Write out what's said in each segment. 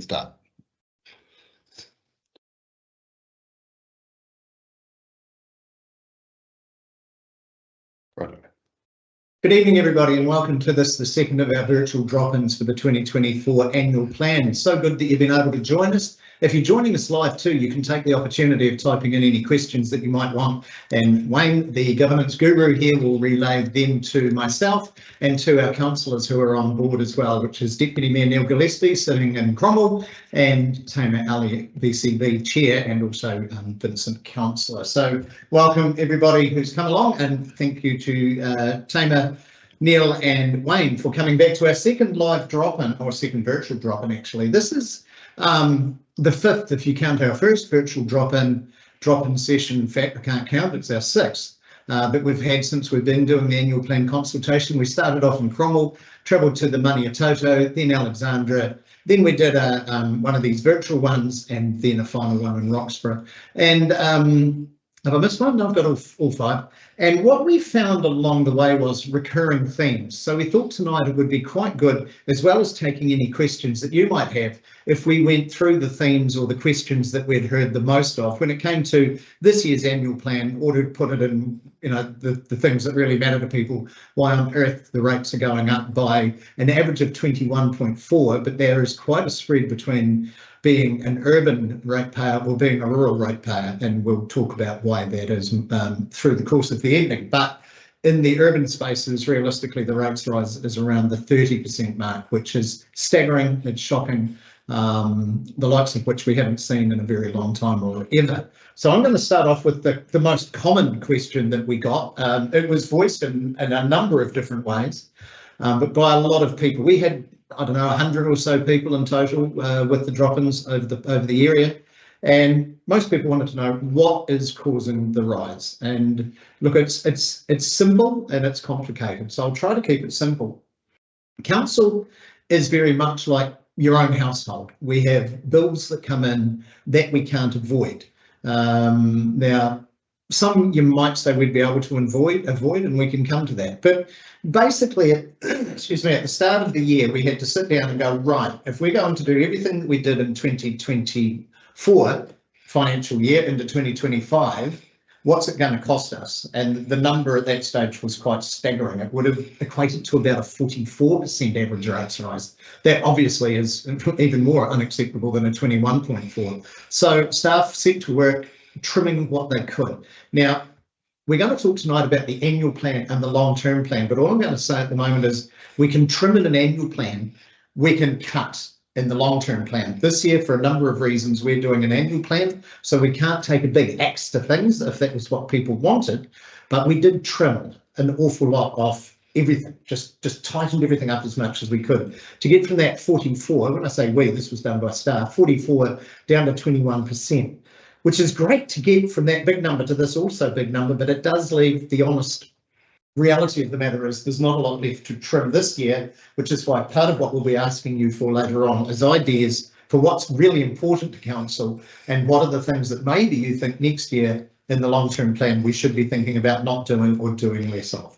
Start. Right. Good evening, everybody, and welcome to the second of our virtual drop-ins for the 2024 annual plan. So good that you've been able to join us. If you're joining us live too, you can take the opportunity of typing in any questions that you might want, and Wayne, the governance guru here, will relay them to myself and to our councillors who are on board as well, which is Deputy Mayor Neil Gillespie sitting in Cromwell, and Tamer Ali, VCB Chair, and also Vincent Councillor. So welcome everybody who's come along, and thank you to Tamer, Neil and Wayne for coming back to our second live drop-in, or second virtual drop-in actually. This is the fifth if you count our first virtual drop-in session. In fact, I can't count, it's our sixth that we've had since we've been doing the annual plan consultation. We started off in Cromwell, travelled to the Maniatoto, then Alexandra, then we did one of these virtual ones, and then a final one in Roxburgh. And have I missed one? No, I've got all five. And what we found along the way was recurring themes. So we thought tonight it would be quite good, as well as taking any questions that you might have, if we went through the themes or the questions that we'd heard the most of when it came to this year's annual plan, or to put it in, the things that really matter to people. Why on earth the rates are going up by an average of 21.4, but there is quite a spread between being an urban ratepayer or being a rural ratepayer, and we'll talk about why that is through the course of the evening. But in the urban spaces, realistically, the rates rise is around the 30% mark, which is staggering. It's shocking, the likes of which we haven't seen in a very long time or ever. So I'm going to start off with the most common question that we got. It was voiced in a number of different ways, but by a lot of people. We had, I don't know, 100 or so people in total with the drop-ins over the area, and most people wanted to know what is causing the rise. And look, it's simple and it's complicated, so I'll try to keep it simple. Council is very much like your own household. We have bills that come in that we can't avoid. Now, some you might say we'd be able to avoid, and we can come to that. But basically, excuse me, at the start of the year, we had to sit down and go, right, if we're going to do everything that we did in 2024 financial year into 2025, what's it going to cost us? And the number at that stage was quite staggering. It would have equated to about a 44% average rates rise. That obviously is even more unacceptable than a 21.4. So staff set to work trimming what they could. Now, we're going to talk tonight about the annual plan and the long-term plan, but all I'm going to say at the moment is we can trim in an annual plan, we can cut in the long-term plan. This year, for a number of reasons, we're doing an annual plan, so we can't take a big axe to things if that was what people wanted, but we did trim an awful lot off everything, just tightened everything up as much as we could to get from that 44, when I say we, this was done by staff, 44 down to 21%. Which is great to get from that big number to this also big number, but it does leave the honest reality of the matter is there's not a lot left to trim this year, which is why part of what we'll be asking you for later on is ideas for what's really important to council and what are the things that maybe you think next year in the long-term plan we should be thinking about not doing or doing less of.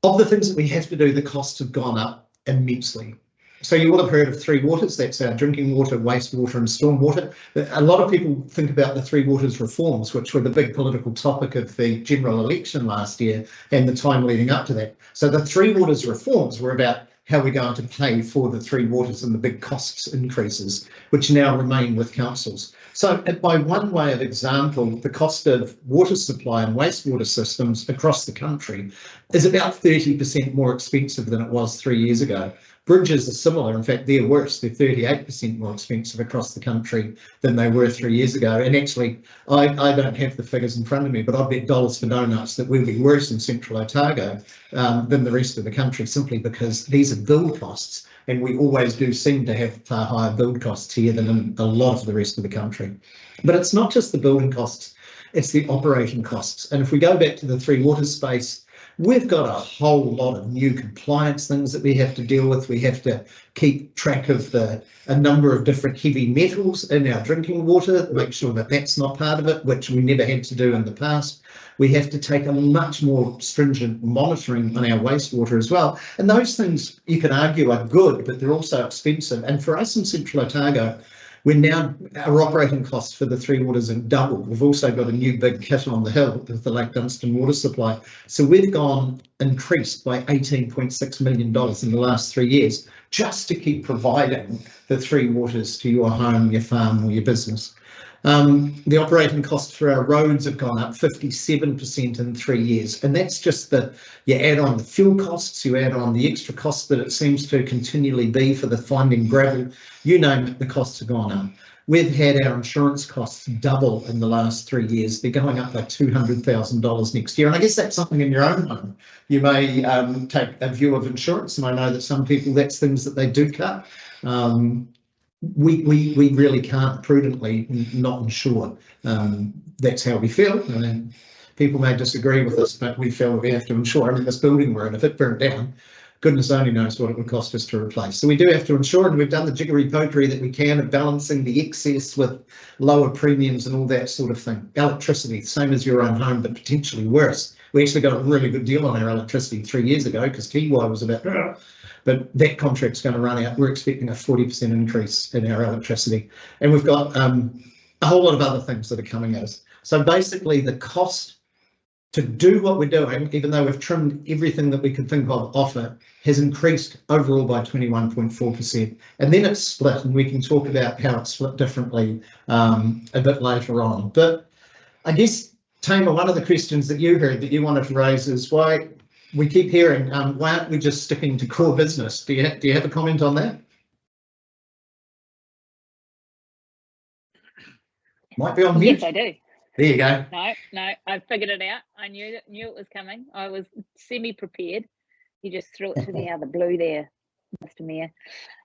Of the things that we have to do, the costs have gone up immensely. So you will have heard of Three Waters. That's our drinking water, wastewater and stormwater. A lot of people think about the Three Waters reforms, which were the big political topic of the general election last year and the time leading up to that. So the Three Waters reforms were about how we're going to pay for the Three Waters and the big costs increases, which now remain with councils. So by one way of example, the cost of water supply and wastewater systems across the country is about 30% more expensive than it was 3 years ago. Bridges are similar. In fact, they're worse. They're 38% more expensive across the country than they were 3 years ago. And actually, I don't have the figures in front of me, but I bet dollars for donuts that we'll be worse in Central Otago than the rest of the country, simply because these are build costs. And we always do seem to have far higher build costs here than in a lot of the rest of the country. But it's not just the building costs, it's the operating costs. And if we go back to the Three Waters space, We've got a whole lot of new compliance things that we have to deal with. We have to keep track of a number of different heavy metals in our drinking water, make sure that that's not part of it, which we never had to do in the past. We have to take a much more stringent monitoring on our wastewater as well. And those things you can argue are good, but they're also expensive. And for us in Central Otago, our operating costs for the Three Waters have doubled. We've also got a new big kit on the hill with the Lake Dunstan water supply. So we've increased by $18.6 million in the last 3 years just to keep providing the Three Waters to your home, your farm or your business. The operating costs for our roads have gone up 57% in 3 years. And that's just you add on the fuel costs, you add on the extra costs that it seems to continually be for the finding gravel, you name it, the costs have gone up. We've had our insurance costs double in the last 3 years. They're going up by $200,000 next year. And I guess that's something in your own home. You may take a view of insurance, and I know that some people, that's things that they do cut. We really can't prudently not insure. That's how we feel. I mean, people may disagree with us, but we feel we have to insure. I mean, this building we're in, if it burned down, goodness only knows what it would cost us to replace. So we do have to insure, and we've done the jiggery pokery that we can of balancing the excess with lower premiums and all that sort of thing. Electricity, same as your own home, but potentially worse. We actually got a really good deal on our electricity 3 years ago because Tiwai was about, but that contract's going to run out. We're expecting a 40% increase in our electricity. And we've got a whole lot of other things that are coming at us. So basically the cost to do what we're doing, even though we've trimmed everything that we could think of off it, has increased overall by 21.4%. And then it's split, and we can talk about how it's split differently a bit later on. But I guess, Tamer, one of the questions that you heard that you wanted to raise is why we keep hearing, why aren't we just sticking to core business? Do you have a comment on that? Might be on mute. Yes, I do. There you go. No, I figured it out. I knew it was coming. I was semi-prepared. You just threw it to me out of the blue there, Mr. Mayor.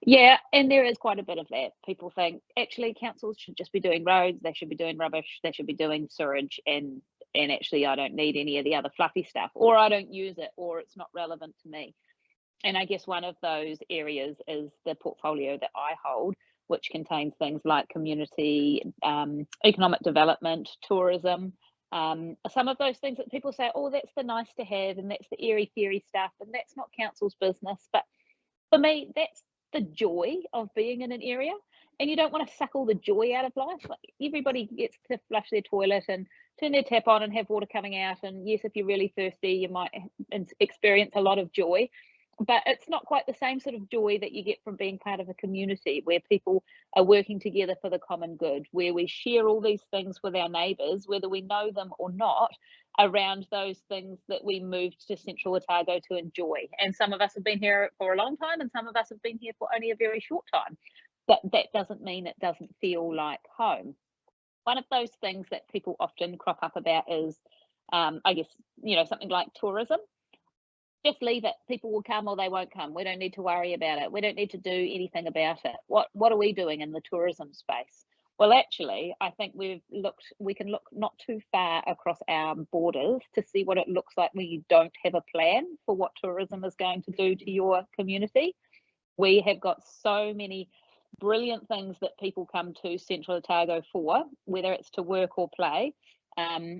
Yeah, and there is quite a bit of that. People think actually councils should just be doing roads, they should be doing rubbish, they should be doing sewage, and actually I don't need any of the other fluffy stuff, or I don't use it, or it's not relevant to me. And I guess one of those areas is the portfolio that I hold, which contains things like community, economic development, tourism, some of those things that people say, oh, that's the nice to have, and that's the airy-fairy stuff, and that's not council's business. But for me, that's the joy of being in an area, and you don't want to suck all the joy out of life. Like, everybody gets to flush their toilet and turn their tap on and have water coming out, and yes, if you're really thirsty, you might experience a lot of joy. But it's not quite the same sort of joy that you get from being part of a community where people are working together for the common good, where we share all these things with our neighbours, whether we know them or not, around those things that we moved to Central Otago to enjoy. And some of us have been here for a long time, and some of us have been here for only a very short time. But that doesn't mean it doesn't feel like home. One of those things that people often crop up about is, I guess, something like tourism. Just leave it. People will come or they won't come. We don't need to worry about it. We don't need to do anything about it. What are we doing in the tourism space? Well, actually, I think we can look not too far across our borders to see what it looks like when you don't have a plan for what tourism is going to do to your community. We have got so many brilliant things that people come to Central Otago for, whether it's to work or play.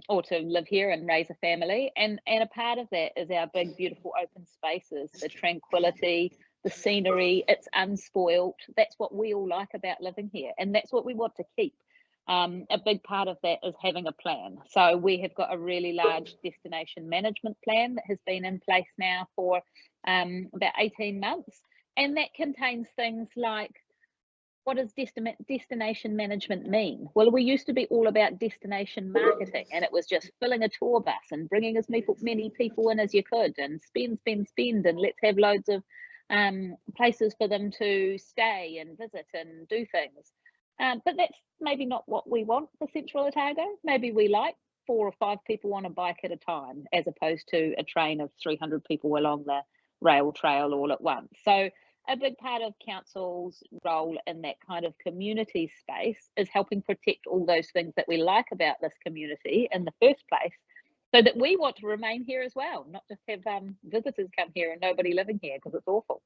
Or to live here and raise a family, and a part of that is our big beautiful open spaces, the tranquility, the scenery. It's unspoilt. That's what we all like about living here, and that's what we want to keep. A big part of that is having a plan. So we have got a really large destination management plan that has been in place now for about 18 months, and that contains things like, what does destination management mean? Well, we used to be all about destination marketing, and it was just filling a tour bus and bringing as many people in as you could, and spend, and let's have loads of places for them to stay and visit and do things. But that's maybe not what we want for Central Otago. Maybe we like 4 or 5 people on a bike at a time, as opposed to a train of 300 people along the rail trail all at once. So a big part of council's role in that kind of community space is helping protect all those things that we like about this community in the first place, so that we want to remain here as well, not just have visitors come here and nobody living here, because it's awful.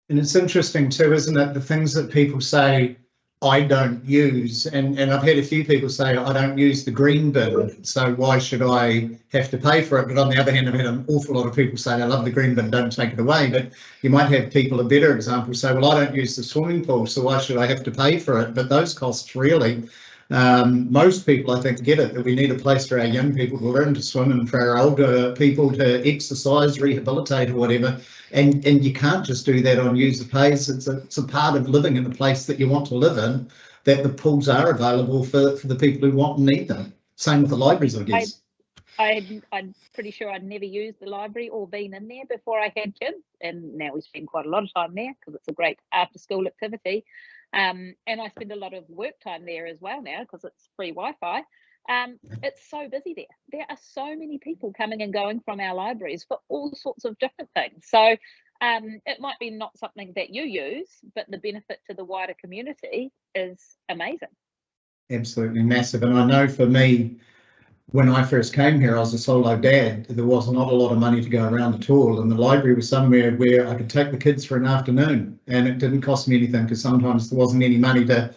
And it's interesting too, isn't it? The things that people say I don't use, and I've had a few people say I don't use the green bin, so why should I have to pay for it? But on the other hand, I've had an awful lot of people say I love the green bin, don't take it away. But you might have people, a better example, say, well, I don't use the swimming pool, so why should I have to pay for it? But those costs really, most people I think get it, that we need a place for our young people to learn to swim and for our older people to exercise, rehabilitate or whatever. And you can't just do that on user pays. It's a part of living in the place that you want to live in, that the pools are available for the people who want and need them. Same with the libraries, I guess. I'm pretty sure I'd never used the library or been in there before I had kids, and now we spend quite a lot of time there because it's a great after school activity. And I spend a lot of work time there as well now because it's free Wi-Fi. It's so busy there. There are so many people coming and going from our libraries for all sorts of different things. So it might be not something that you use, but the benefit to the wider community is amazing. Absolutely massive. And I know for me, when I first came here, I was a solo dad. There was not a lot of money to go around at all. And the library was somewhere where I could take the kids for an afternoon and it didn't cost me anything because sometimes there wasn't any money to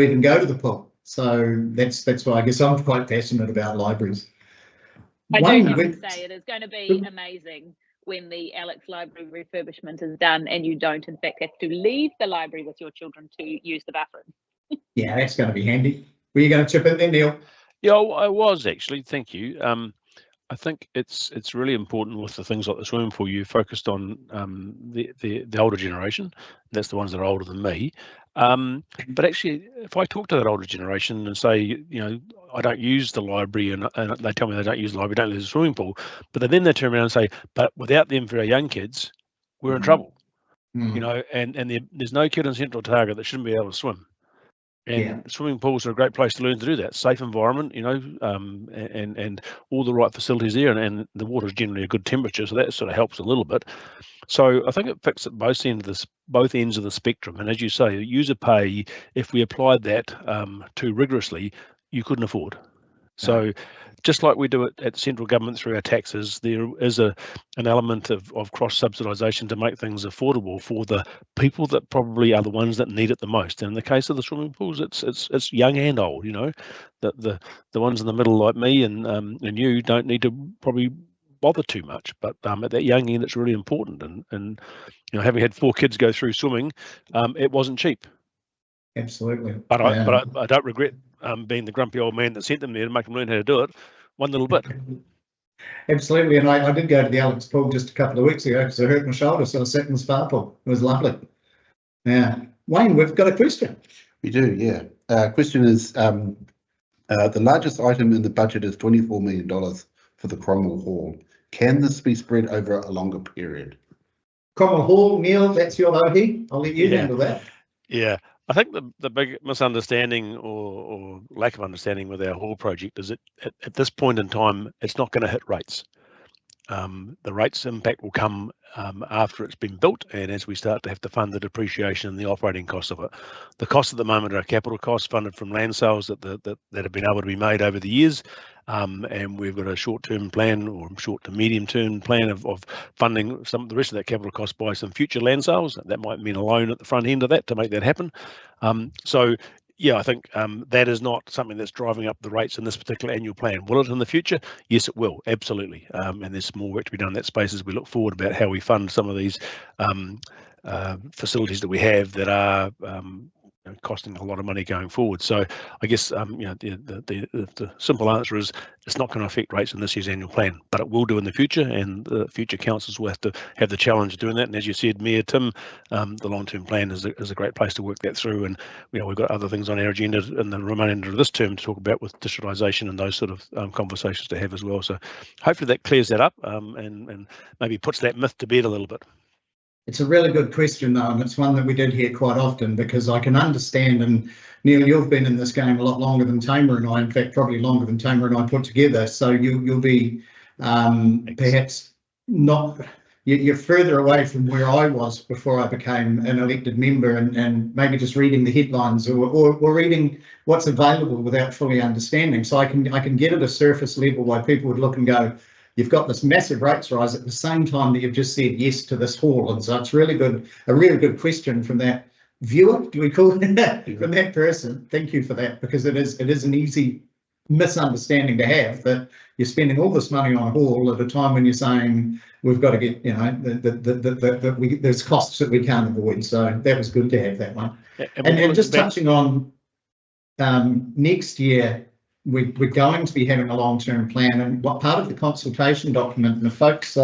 even go to the pool. So that's why I guess I'm quite passionate about libraries. I do have to say it is going to be amazing when the Alex Library refurbishment is done and you don't in fact have to leave the library with your children to use the bathroom. Yeah, that's going to be handy. Were you going to chip in there, Neil? Yeah, I was actually. Thank you. I think it's really important with the things like the swimming pool. You focused on the older generation. That's the ones that are older than me. But actually, if I talk to that older generation and say, you know, I don't use the library, and they tell me they don't use the library, don't use the swimming pool, but then they turn around and say, but without them for our young kids, we're in trouble. You know, and there's no kid in Central Otago that shouldn't be able to swim. And swimming pools are a great place to learn to do that. Safe environment, you know, and all the right facilities there, and the water is generally a good temperature, so that sort of helps a little bit. So I think it fits at both ends of the spectrum. And as you say, user pay, if we applied that too rigorously, you couldn't afford. So just like we do it at the central government through our taxes, there is an element of cross-subsidisation to make things affordable for the people that probably are the ones that need it the most. And in the case of the swimming pools, it's young and old. You know, the ones in the middle like me and you don't need to probably bother too much. But at that young end, it's really important. And you know, having had 4 kids go through swimming, it wasn't cheap. Absolutely. But I don't regret being the grumpy old man that sent them there to make them learn how to do it one little bit. Absolutely. And I did go to the Alex pool just a couple of weeks ago because I hurt my shoulder, so I sat in the spa pool. It was lovely. Yeah. Wayne, we've got a question. We do, yeah. Question is, the largest item in the budget is $24 million for the Cromwell Hall. Can this be spread over a longer period? Cromwell Hall, Neil, that's your OE. I'll let you handle that. Yeah. I think the big misunderstanding or lack of understanding with our hall project is that at this point in time, it's not going to hit rates. The rates impact will come after it's been built and as we start to have to fund the depreciation and the operating costs of it. The costs at the moment are capital costs funded from land sales that have been able to be made over the years. And we've got a short-term plan or short to medium-term plan of funding the rest of that capital cost by some future land sales. That might mean a loan at the front end of that to make that happen. So yeah, I think that is not something that's driving up the rates in this particular annual plan. Will it in the future? Yes, it will, absolutely. And there's more work to be done in that space as we look forward about how we fund some of these facilities that we have that are costing a lot of money going forward. So I guess you know, the simple answer is it's not going to affect rates in this year's annual plan, but it will do in the future, and the future councils will have to have the challenge of doing that. And as you said, Mayor Tim, the long-term plan is a great place to work that through. And you know, we've got other things on our agenda in the remainder of this term to talk about with digitalisation and those sort of conversations to have as well. So hopefully that clears that up and maybe puts that myth to bed a little bit. It's a really good question, though, and it's one that we did hear quite often because I can understand, and Neil, you've been in this game a lot longer than Tamer and I, in fact, probably longer than Tamer and I put together, so you'll be perhaps not, you're further away from where I was before I became an elected member, and maybe just reading the headlines or reading what's available without fully understanding. So I can get at a surface level why people would look and go, you've got this massive rates rise at the same time that you've just said yes to this haul. And so it's really good, a really good question from that viewer, do we call it that? From that person. Thank you for that, because it is an easy misunderstanding to have, that you're spending all this money on a haul at a time when you're saying we've got to get, you know, there's costs that we can't avoid. So that was good to have that one. And just touching on next year, we're going to be having a long-term plan, and what part of the consultation document, and the folks,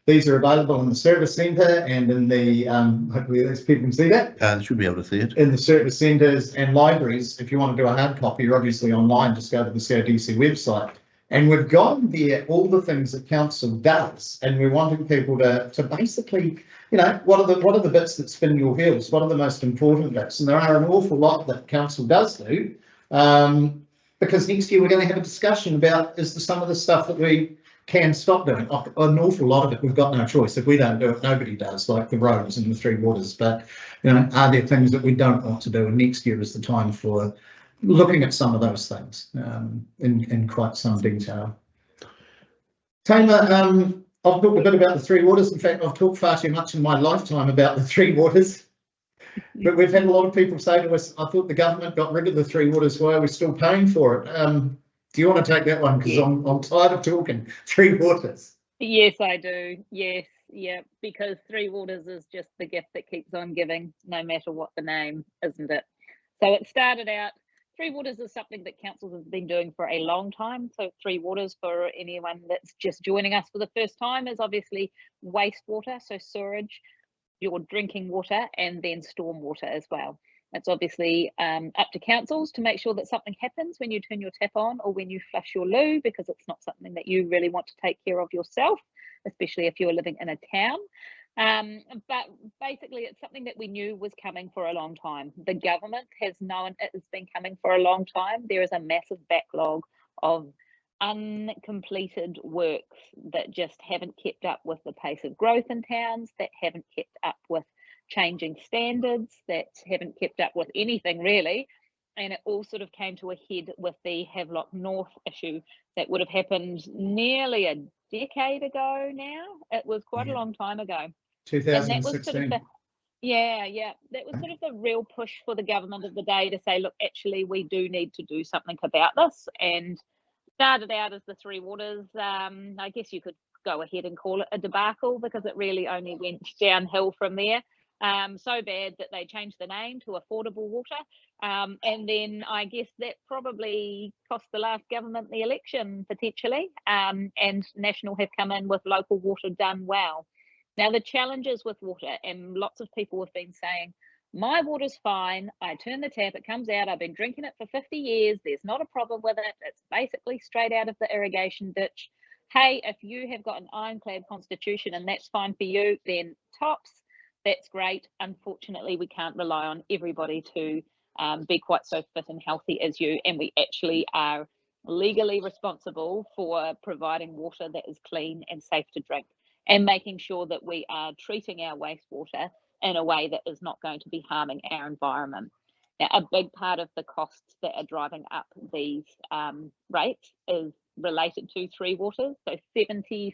these are available in the service centre and in the, hopefully those people can see that. They should be able to see it. In the service centres and libraries. If you want to do a hard copy, you're obviously online, just go to the CODC website. And we've got there all the things that council does, and we're wanting people to basically, you know, what are the bits that spin your wheels? What are the most important bits? And there are an awful lot that council does do, because next year we're going to have a discussion about, is there some of the stuff that we can stop doing? An awful lot of it we've got no choice. If we don't do it, nobody does, like the roads and the Three Waters. But, you know, are there things that we don't want to do? And next year is the time for looking at some of those things in quite some detail. Tamer, I've talked a bit about the Three Waters. In fact, I've talked far too much in my lifetime about the Three Waters. But we've had a lot of people say to us, I thought the government got rid of the Three Waters, why are we still paying for it? Do you want to take that one? Because I'm tired of talking Three Waters. Yes, I do. Yes, yeah, because Three Waters is just the gift that keeps on giving, no matter what the name, isn't it? So it started out, Three Waters is something that councils have been doing for a long time. So Three Waters, for anyone that's just joining us for the first time, is obviously wastewater, so sewage, your drinking water, and then storm water as well. It's obviously up to councils to make sure that something happens when you turn your tap on or when you flush your loo, because it's not something that you really want to take care of yourself, especially if you're living in a town. But basically, it's something that we knew was coming for a long time. The government has known it has been coming for a long time. There is a massive backlog of uncompleted works that just haven't kept up with the pace of growth in towns, that haven't kept up with changing standards, that haven't kept up with anything really. And it all sort of came to a head with the Havelock North issue that would have happened nearly a decade ago now. It was quite a long time ago. 2016. And that was sort of that was sort of the real push for the government of the day to say, look, actually we do need to do something about this. And started out as the Three Waters. I guess you could go ahead and call it a debacle, because it really only went downhill from there. So bad that they changed the name to Affordable Water. And then I guess that probably cost the last government the election, potentially. And National have come in with local water done well. Now, the challenges with water, and lots of people have been saying, my water's fine, I turn the tap, it comes out, I've been drinking it for 50 years, there's not a problem with it, it's basically straight out of the irrigation ditch. Hey, if you have got an ironclad constitution and that's fine for you, then tops, that's great. Unfortunately, we can't rely on everybody to be quite so fit and healthy as you, and we actually are legally responsible for providing water that is clean and safe to drink, and making sure that we are treating our wastewater in a way that is not going to be harming our environment. Now, a big part of the costs that are driving up these rates is related to Three Waters. So 77%,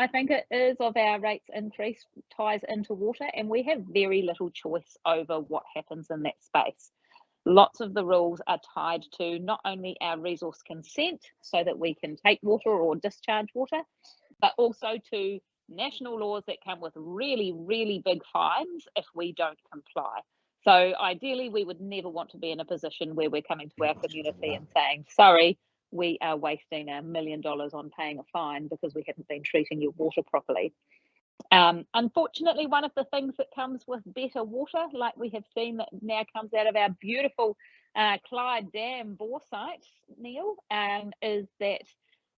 I think it is, of our rates increase ties into water, and we have very little choice over what happens in that space. Lots of the rules are tied to not only our resource consent, so that we can take water or discharge water, but also to national laws that come with really, really big fines if we don't comply. So ideally, we would never want to be in a position where we're coming to our community and saying, sorry, we are wasting $1 million on paying a fine because we haven't been treating your water properly. Unfortunately, one of the things that comes with better water, like we have seen that now comes out of our beautiful Clyde Dam bore site, Neil, is that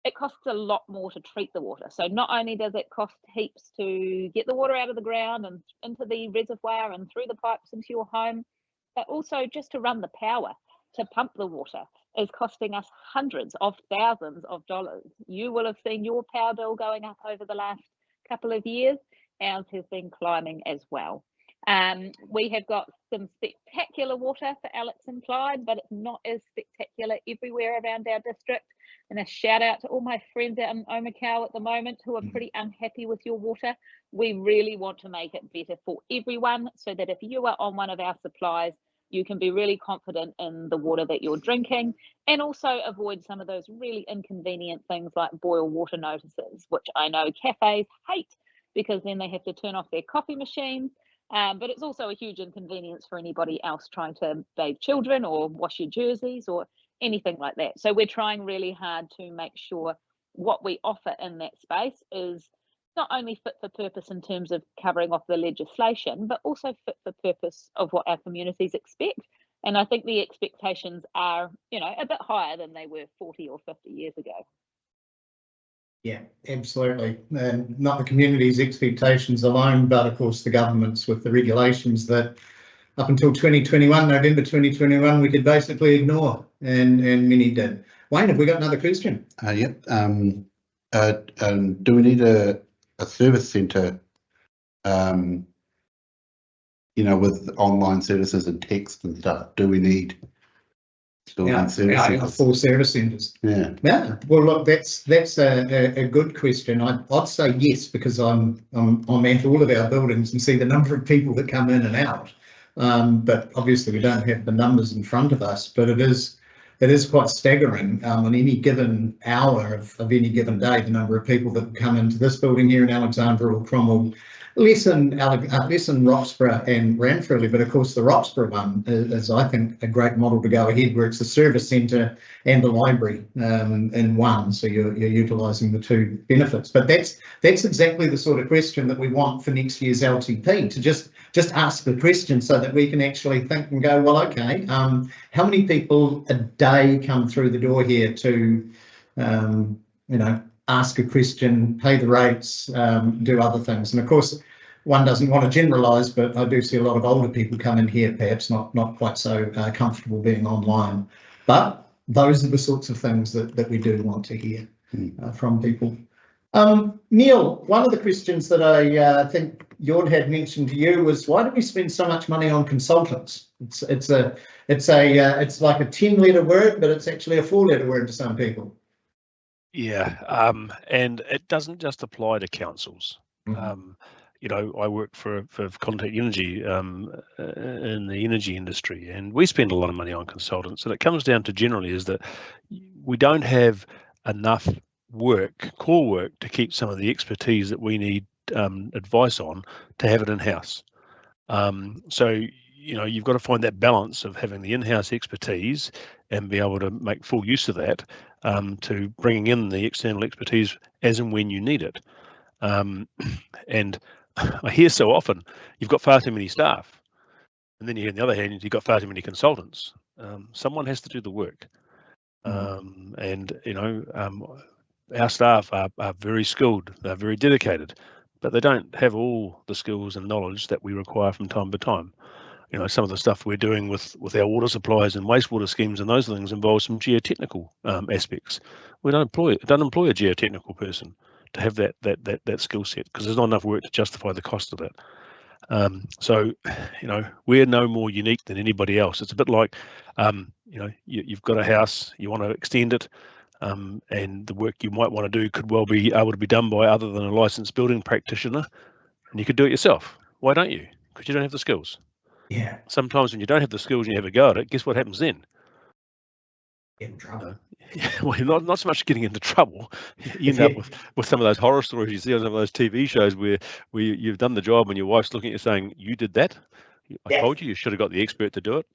it costs a lot more to treat the water. So not only does it cost heaps to get the water out of the ground and into the reservoir and through the pipes into your home, but also just to run the power to pump the water is costing us hundreds of thousands of dollars. You will have seen your power bill going up over the last couple of years, ours has been climbing as well. We have got some spectacular water for Alex and Clyde, but it's not as spectacular everywhere around our district. And a shout out to all my friends out in Omakau at the moment who are pretty unhappy with your water. We really want to make it better for everyone, so that if you are on one of our supplies, you can be really confident in the water that you're drinking, and also avoid some of those really inconvenient things like boil water notices, which I know cafes hate because then they have to turn off their coffee machines. But it's also a huge inconvenience for anybody else trying to bathe children or wash your jerseys or anything like that. So we're trying really hard to make sure what we offer in that space is not only fit for purpose in terms of covering off the legislation, but also fit for purpose of what our communities expect. And I think the expectations are, a bit higher than they were 40 or 50 years ago. Yeah, absolutely. And not the community's expectations alone, but of course the government's with the regulations that up until 2021, November 2021, we could basically ignore, and many did. Wayne, have we got another question? Yep. Do we need a service centre, with online services and text and stuff? Do we need service centres? Full service centres. Yeah. Yeah. Well, look, that's a good question. I'd say yes, because I'm at all of our buildings and see the number of people that come in and out. But obviously we don't have the numbers in front of us, but it is quite staggering on any given hour of any given day, the number of people that come into this building here in Alexandra or Cromwell, less in Roxburgh and Ranfurly, but of course the Roxburgh one is I think a great model to go ahead, where it's a service centre and a library in one, so you're utilising the two benefits. But that's exactly the sort of question that we want for next year's LTP, to just ask the question so that we can actually think and go, well, okay, how many people a day come through the door here to ask a question, pay the rates, do other things. And of course, one doesn't want to generalise, but I do see a lot of older people come in here, perhaps not quite so comfortable being online. But those are the sorts of things that we do want to hear from people. Neil, one of the questions that I think Jord had mentioned to you was, why do we spend so much money on consultants? It's like a 10-letter word, but it's actually a 4-letter word to some people. Yeah, and it doesn't just apply to councils. I work for Contact Energy in the energy industry, and we spend a lot of money on consultants. And it comes down to generally is that we don't have enough core work, to keep some of the expertise that we need advice on, to have it in-house. So you've got to find that balance of having the in-house expertise and be able to make full use of that, to bringing in the external expertise as and when you need it. And I hear so often, you've got far too many staff, and then you hear on the other hand, you've got far too many consultants. Someone has to do the work. Our staff are very skilled, they're very dedicated, but they don't have all the skills and knowledge that we require from time to time. Some of the stuff we're doing with our water supplies and wastewater schemes and those things involve some geotechnical aspects. We don't employ a geotechnical person to have that skill set, because there's not enough work to justify the cost of that. So we're no more unique than anybody else. It's a bit like you've got a house, you want to extend it, and the work you might want to do could well be able to be done by other than a licensed building practitioner, and you could do it yourself. Why don't you? Because you don't have the skills. Yeah. Sometimes when you don't have the skills and you have a go at it, guess what happens then? Get in trouble. Well, not so much getting into trouble. You end up with some of those horror stories you see on some of those TV shows where you've done the job and your wife's looking at you saying, "You did that? I told you should have got the expert to do it."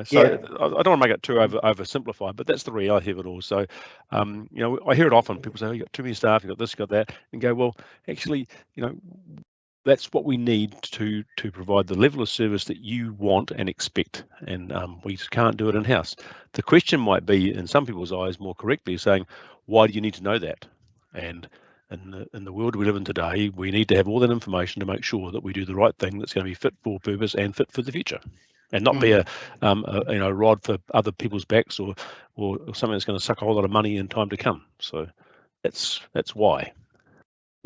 So I don't want to make it too oversimplified, but that's the reality of it all. So I hear it often. People say, "Oh, you got too many staff, you got this, you got that," and go, "Well, actually, that's what we need to provide the level of service that you want and expect, and we can't do it in-house." The question might be, in some people's eyes, more correctly saying, why do you need to know that? And in the world we live in today, we need to have all that information to make sure that we do the right thing that's going to be fit for purpose and fit for the future, and not be a rod for other people's backs or something that's going to suck a whole lot of money in time to come. So that's why.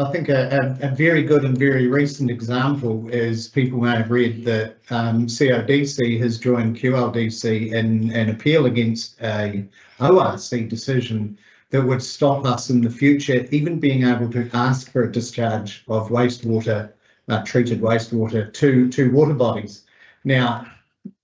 I think a very good and very recent example is people may have read that CODC has joined QLDC in an appeal against a ORC decision that would stop us in the future even being able to ask for a discharge of wastewater, treated wastewater to water bodies. Now,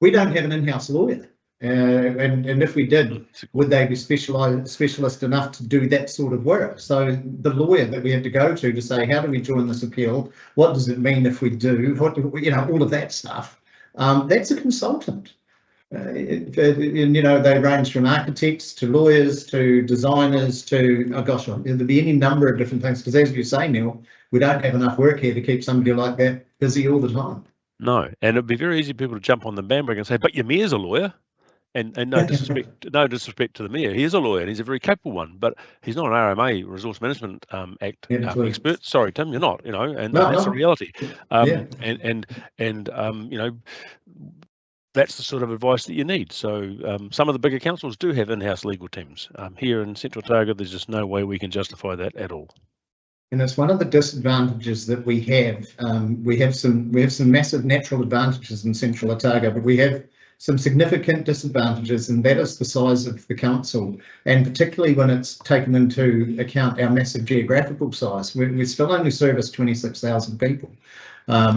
we don't have an in-house lawyer. And if we did, would they be specialist enough to do that sort of work? So the lawyer that we had to go to say, how do we join this appeal? What does it mean if we do? What do we, all of that stuff. That's a consultant. And, they range from architects to lawyers to designers to, oh gosh, there'll be any number of different things. Because as you say, Neil, we don't have enough work here to keep somebody like that busy all the time. No, and it'd be very easy for people to jump on the bandwagon and say, but your mayor's a lawyer. And no disrespect to the mayor. He is a lawyer and he's a very capable one, but he's not an RMA, Resource Management Act expert. Sorry, Tim, you're not. And that's a reality. That's the sort of advice that you need. So some of the bigger councils do have in-house legal teams. Here in Central Otago, there's just no way we can justify that at all. And it's one of the disadvantages that we have. We have some massive natural advantages in Central Otago, but we have some significant disadvantages, and that is the size of the council, and particularly when it's taken into account our massive geographical size. We still only service 26,000 people,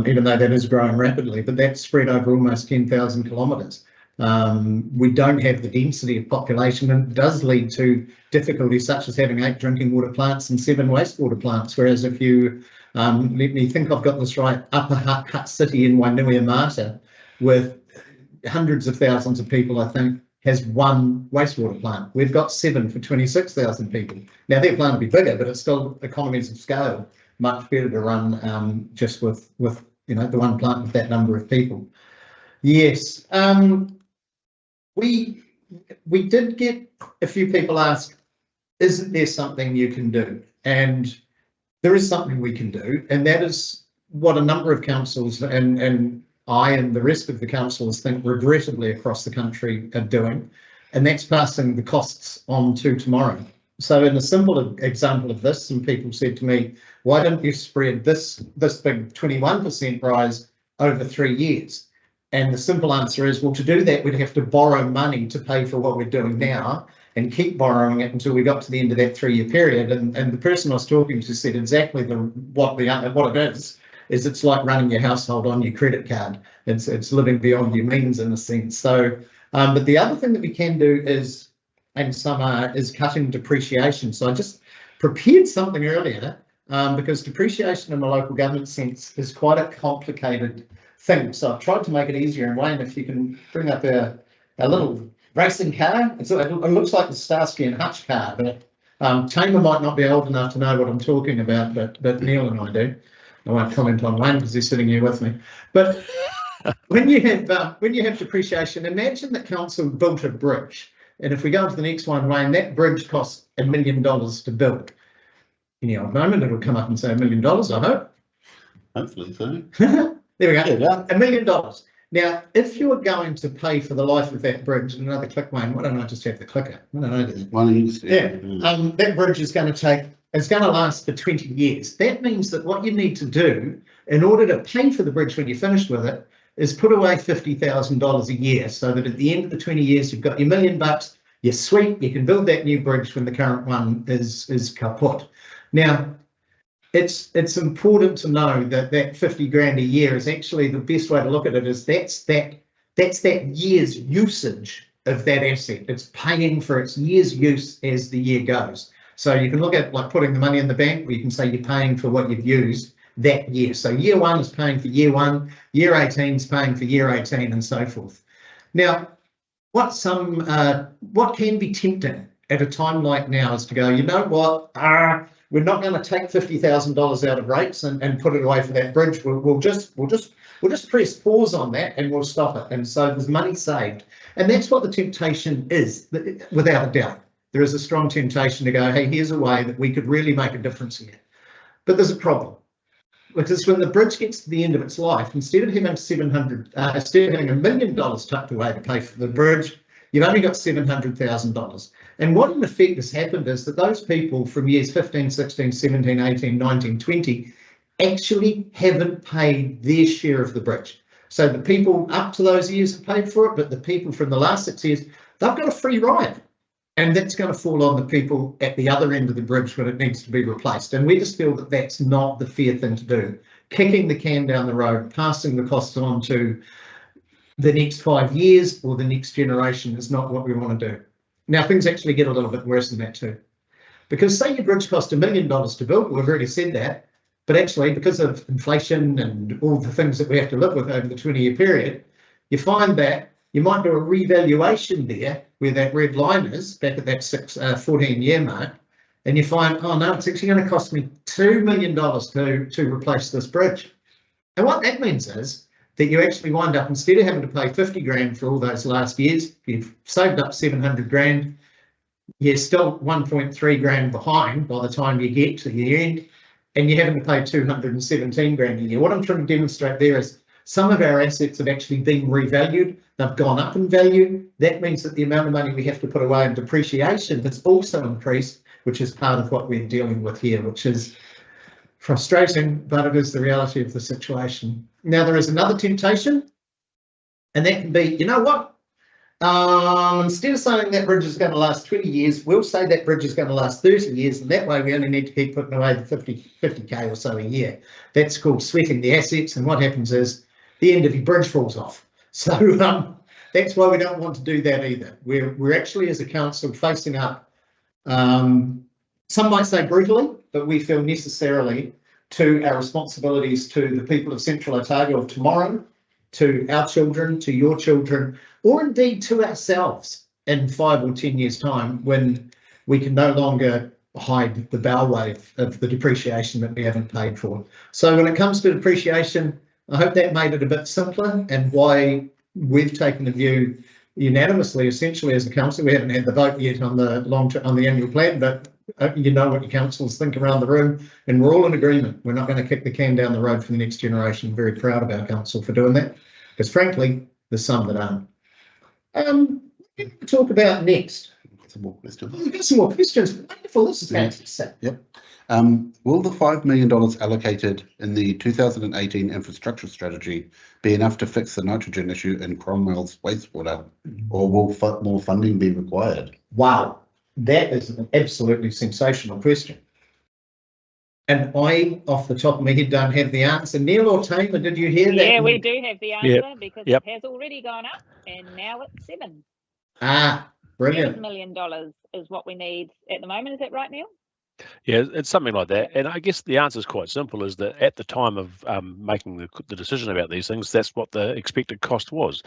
even though that is growing rapidly, but that's spread over almost 10,000 kilometres. We don't have the density of population, and it does lead to difficulties such as having 8 drinking water plants and 7 wastewater plants, whereas if you, let me think I've got this right, Upper Hutt City in Wainuiomata with hundreds of thousands of people, I think, has 1 wastewater plant. We've got 7 for 26,000 people. Now their plant will be bigger, but it's still economies of scale, much better to run just with the one plant with that number of people. Yes, we did get a few people ask, isn't there something you can do? And there is something we can do, and that is what a number of councils and I and the rest of the councillors think regrettably across the country are doing, and that's passing the costs on to tomorrow. So in a simple example of this, some people said to me, why don't you spread this big 21% rise over 3 years? And the simple answer is, well, to do that, we'd have to borrow money to pay for what we're doing now and keep borrowing it until we got to the end of that 3-year period. And the person I was talking to said exactly what it is it's like running your household on your credit card. It's living beyond your means in a sense. So, but the other thing that we can do is, and some are, is cutting depreciation. So I just prepared something earlier because depreciation in the local government sense is quite a complicated thing. So I've tried to make it easier. And Wayne, if you can bring up a little racing car, it looks like the Starsky and Hutch car, but Tamer might not be old enough to know what I'm talking about, but Neil and I do. I won't comment on Wayne because he's sitting here with me. But when you have depreciation, imagine that council built a bridge, and if we go on to the next one, Wayne, that bridge cost $1 million to build. In the old moment, it'll come up and say $1 million. I hope. Hopefully so. There we go. Yeah. $1 million. Now, if you were going to pay for the life of that bridge, and another click, Wayne, why don't I just have the clicker? Why don't I do that? That bridge is going to last for 20 years. That means that what you need to do in order to pay for the bridge when you're finished with it is put away $50,000 a year, so that at the end of the 20 years, you've got your $1 million, you're sweet, you can build that new bridge when the current one is kaput. Now, it's important to know that 50 grand a year is actually the best way to look at it, is that's that year's usage of that asset. It's paying for its year's use as the year goes. So you can look at like putting the money in the bank, where you can say you're paying for what you've used that year. So year 1 is paying for year 1, year 18 is paying for year 18, and so forth. Now, what can be tempting at a time like now is to go, you know what, we're not going to take $50,000 out of rates and put it away for that bridge. We'll just press pause on that and we'll stop it. And so there's money saved, and that's what the temptation is, without a doubt. There is a strong temptation to go, hey, here's a way that we could really make a difference here. But there's a problem, because when the bridge gets to the end of its life, instead of having $1 million tucked away to pay for the bridge, you've only got $700,000. And what in effect has happened is that those people from years 15, 16, 17, 18, 19, 20 actually haven't paid their share of the bridge. So the people up to those years have paid for it, but the people from the last 6 years, they've got a free ride. And that's going to fall on the people at the other end of the bridge when it needs to be replaced. And we just feel that that's not the fair thing to do. Kicking the can down the road, passing the costs on to the next 5 years or the next generation is not what we want to do. Now, things actually get a little bit worse than that too. Because say your bridge cost $1 million to build, we've already said that, but actually because of inflation and all the things that we have to live with over the 20-year period, you find that you might do a revaluation there where that red line is back at that 14-year mark, and you find, oh no, it's actually going to cost me $2 million to replace this bridge. And what that means is that you actually wind up, instead of having to pay 50 grand for all those last years, you've saved up 700 grand, you're still 1.3 grand behind by the time you get to the end, and you're having to pay 217 grand a year. What I'm trying to demonstrate there is some of our assets have actually been revalued. They've gone up in value. That means that the amount of money we have to put away in depreciation has also increased, which is part of what we're dealing with here, which is frustrating, but it is the reality of the situation. Now, there is another temptation, and that can be, you know what? Instead of saying that bridge is going to last 20 years, we'll say that bridge is going to last 30 years, and that way we only need to keep putting away the 50k or so a year. That's called sweating the assets, and what happens is the end of your bridge falls off. So that's why we don't want to do that either. We're actually, as a council, facing up, some might say brutally, but we feel necessarily to our responsibilities to the people of Central Otago of tomorrow, to our children, to your children, or indeed to ourselves in 5 or 10 years' time, when we can no longer hide the bow wave of the depreciation that we haven't paid for. So when it comes to depreciation, I hope that made it a bit simpler, and why we've taken the view unanimously, essentially as a council. We haven't had the vote yet on the on the annual plan, but you know what your councils think around the room, and we're all in agreement. We're not going to kick the can down the road for the next generation. Very proud of our council for doing that, because frankly, there's some that aren't. What to talk about next? Some more questions. We've got some more questions. Wonderful. This is fantastic. Yep. Will the $5 million allocated in the 2018 infrastructure strategy be enough to fix the nitrogen issue in Cromwell's wastewater, or will more funding be required? Wow, that is an absolutely sensational question. And I, off the top of my head, don't have the answer. Neil or Tamer, did you hear that? Yeah, we do have the answer, because it has already gone up, and now it's 7. Brilliant. $7 million is what we need at the moment. Is that right, Neil? Yeah, it's something like that. And I guess the answer is quite simple, is that at the time of making the decision about these things, that's what the expected cost was.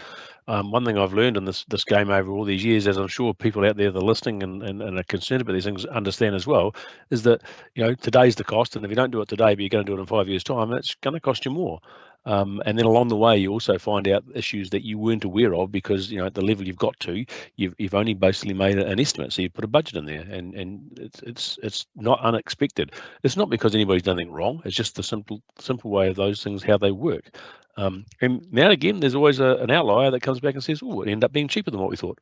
One thing I've learned in this game over all these years, as I'm sure people out there that are listening and are concerned about these things understand as well, is that, you know, today's the cost, and if you don't do it today, but you're going to do it in 5 years' time, it's going to cost you more. And then along the way, you also find out issues that you weren't aware of, because, you know, at the level you've got to, you've only basically made an estimate. So you put a budget in there, and it's not unexpected. It's not because anybody's done anything wrong. It's just the simple way of those things, how they work. And now and again, there's always an outlier that comes back and says, "Oh, it ended up being cheaper than what we thought."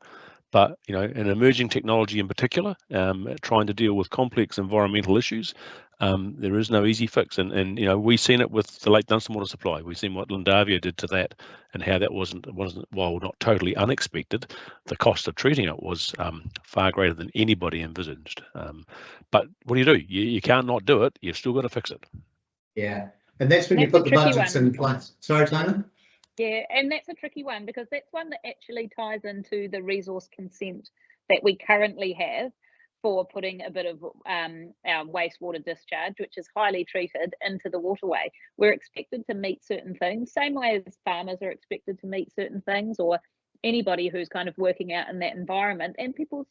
But, you know, an emerging technology in particular, trying to deal with complex environmental issues, there is no easy fix. And you know, we've seen it with the Lake Dunstan water supply. We've seen what Lindavia did to that, and how that wasn't while not totally unexpected, the cost of treating it was far greater than anybody envisaged. But what do? You can't not do it. You've still got to fix it. Yeah, and that's when you put the budgets in place. Sorry, Tamer? Yeah, and that's a tricky one, because that's one that actually ties into the resource consent that we currently have for putting a bit of our wastewater discharge, which is highly treated, into the waterway. We're expected to meet certain things, same way as farmers are expected to meet certain things, or anybody who's kind of working out in that environment. And people's,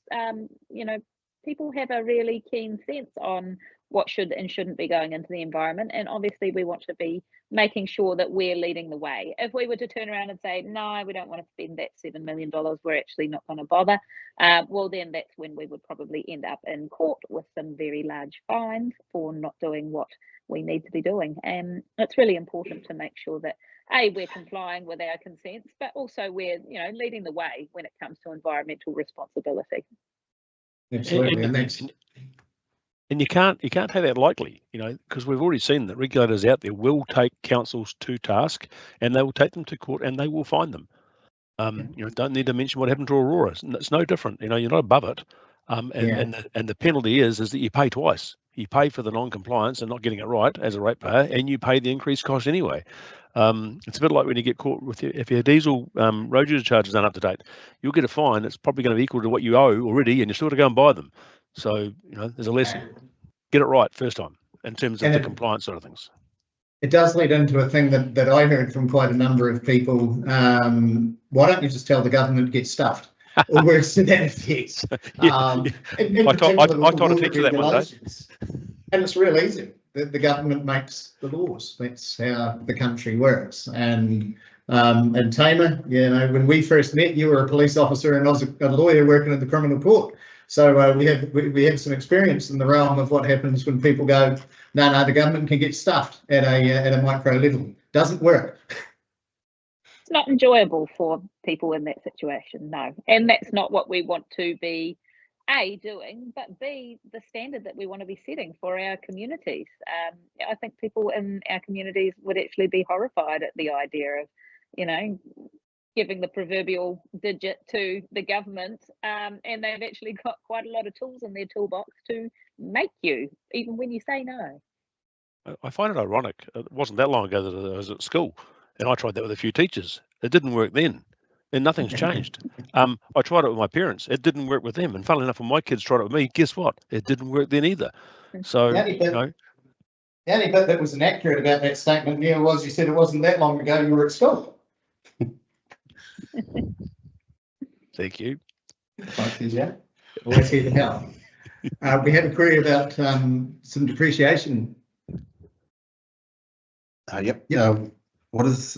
you know, people have a really keen sense on what should and shouldn't be going into the environment. And obviously we want to be making sure that we're leading the way. If we were to turn around and say, no, we don't want to spend that $7 million, we're actually not going to bother, well, then that's when we would probably end up in court with some very large fines for not doing what we need to be doing. And it's really important to make sure that, A, we're complying with our consents, but also we're, you know, leading the way when it comes to environmental responsibility. Absolutely, and that's And you can't take that lightly, because we've already seen that regulators out there will take councils to task, and they will take them to court, and they will fine them. Don't need to mention what happened to Aurora. It's no different. You're not above it. And the penalty is that you pay twice. You pay for the non-compliance and not getting it right as a ratepayer, and you pay the increased cost anyway. It's a bit like when you get caught with if your diesel road user charges aren't up to date, you'll get a fine. It's probably going to be equal to what you owe already, and you're still to go and buy them. So there's a lesson. Get it right first time in terms of the compliance side of things. It does lead into a thing that I heard from quite a number of people. Why don't you just tell the government to get stuffed? Or worse to that effect. I tried to teach you that one day. And it's real easy. The government makes the laws. That's how the country works. And Tamer, when we first met, you were a police officer and I was a lawyer working in the criminal court. So we have some experience in the realm of what happens when people go, no, the government can get stuffed at a micro level. Doesn't work. It's not enjoyable for people in that situation, no. And that's not what we want to be, A, doing, but B, the standard that we want to be setting for our communities. I think people in our communities would actually be horrified at the idea of, giving the proverbial digit to the government, and they've actually got quite a lot of tools in their toolbox to make you, even when you say no. I find it ironic. It wasn't that long ago that I was at school, and I tried that with a few teachers. It didn't work then, and nothing's changed. I tried it with my parents. It didn't work with them, and funnily enough, when my kids tried it with me, guess what? It didn't work then either. So, the only bit that was inaccurate about that statement, Neil, was you said it wasn't that long ago you were at school. Thank you. Always here to help. We had a query about some depreciation. Yep. What is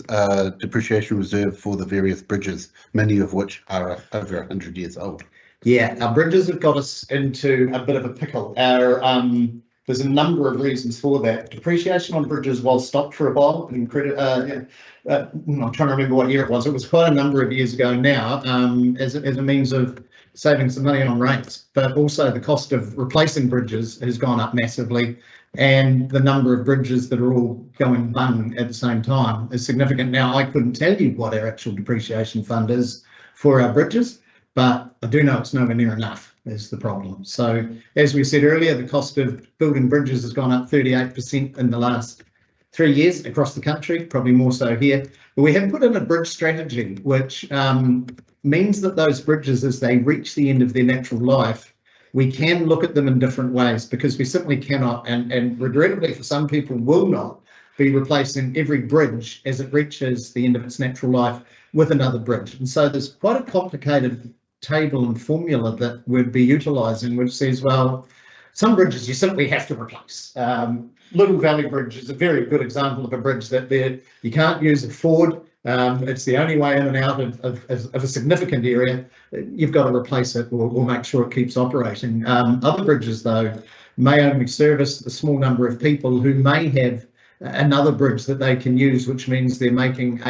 depreciation reserve for the various bridges, many of which are over 100 years old? Yeah, our bridges have got us into a bit of a pickle. There's a number of reasons for that. Depreciation on bridges was stopped for a while. And I'm trying to remember what year it was. It was quite a number of years ago now, as a means of saving some money on rates. But also the cost of replacing bridges has gone up massively, and the number of bridges that are all going bung at the same time is significant. Now, I couldn't tell you what our actual depreciation fund is for our bridges, but I do know it's nowhere near enough is the problem. So as we said earlier, the cost of building bridges has gone up 38% in the last 3 years across the country, probably more so here. But we have put in a bridge strategy, which means that those bridges, as they reach the end of their natural life, we can look at them in different ways, because we simply cannot, and regrettably for some people will not, be replacing every bridge as it reaches the end of its natural life with another bridge. And so there's quite a complicated table and formula that we'd be utilising, which says, well, some bridges you simply have to replace. Little Valley Bridge is a very good example of a bridge that you can't use it forward. It's the only way in and out of a significant area. You've got to replace it or make sure it keeps operating. Other bridges, though, may only service a small number of people who may have another bridge that they can use, which means they're making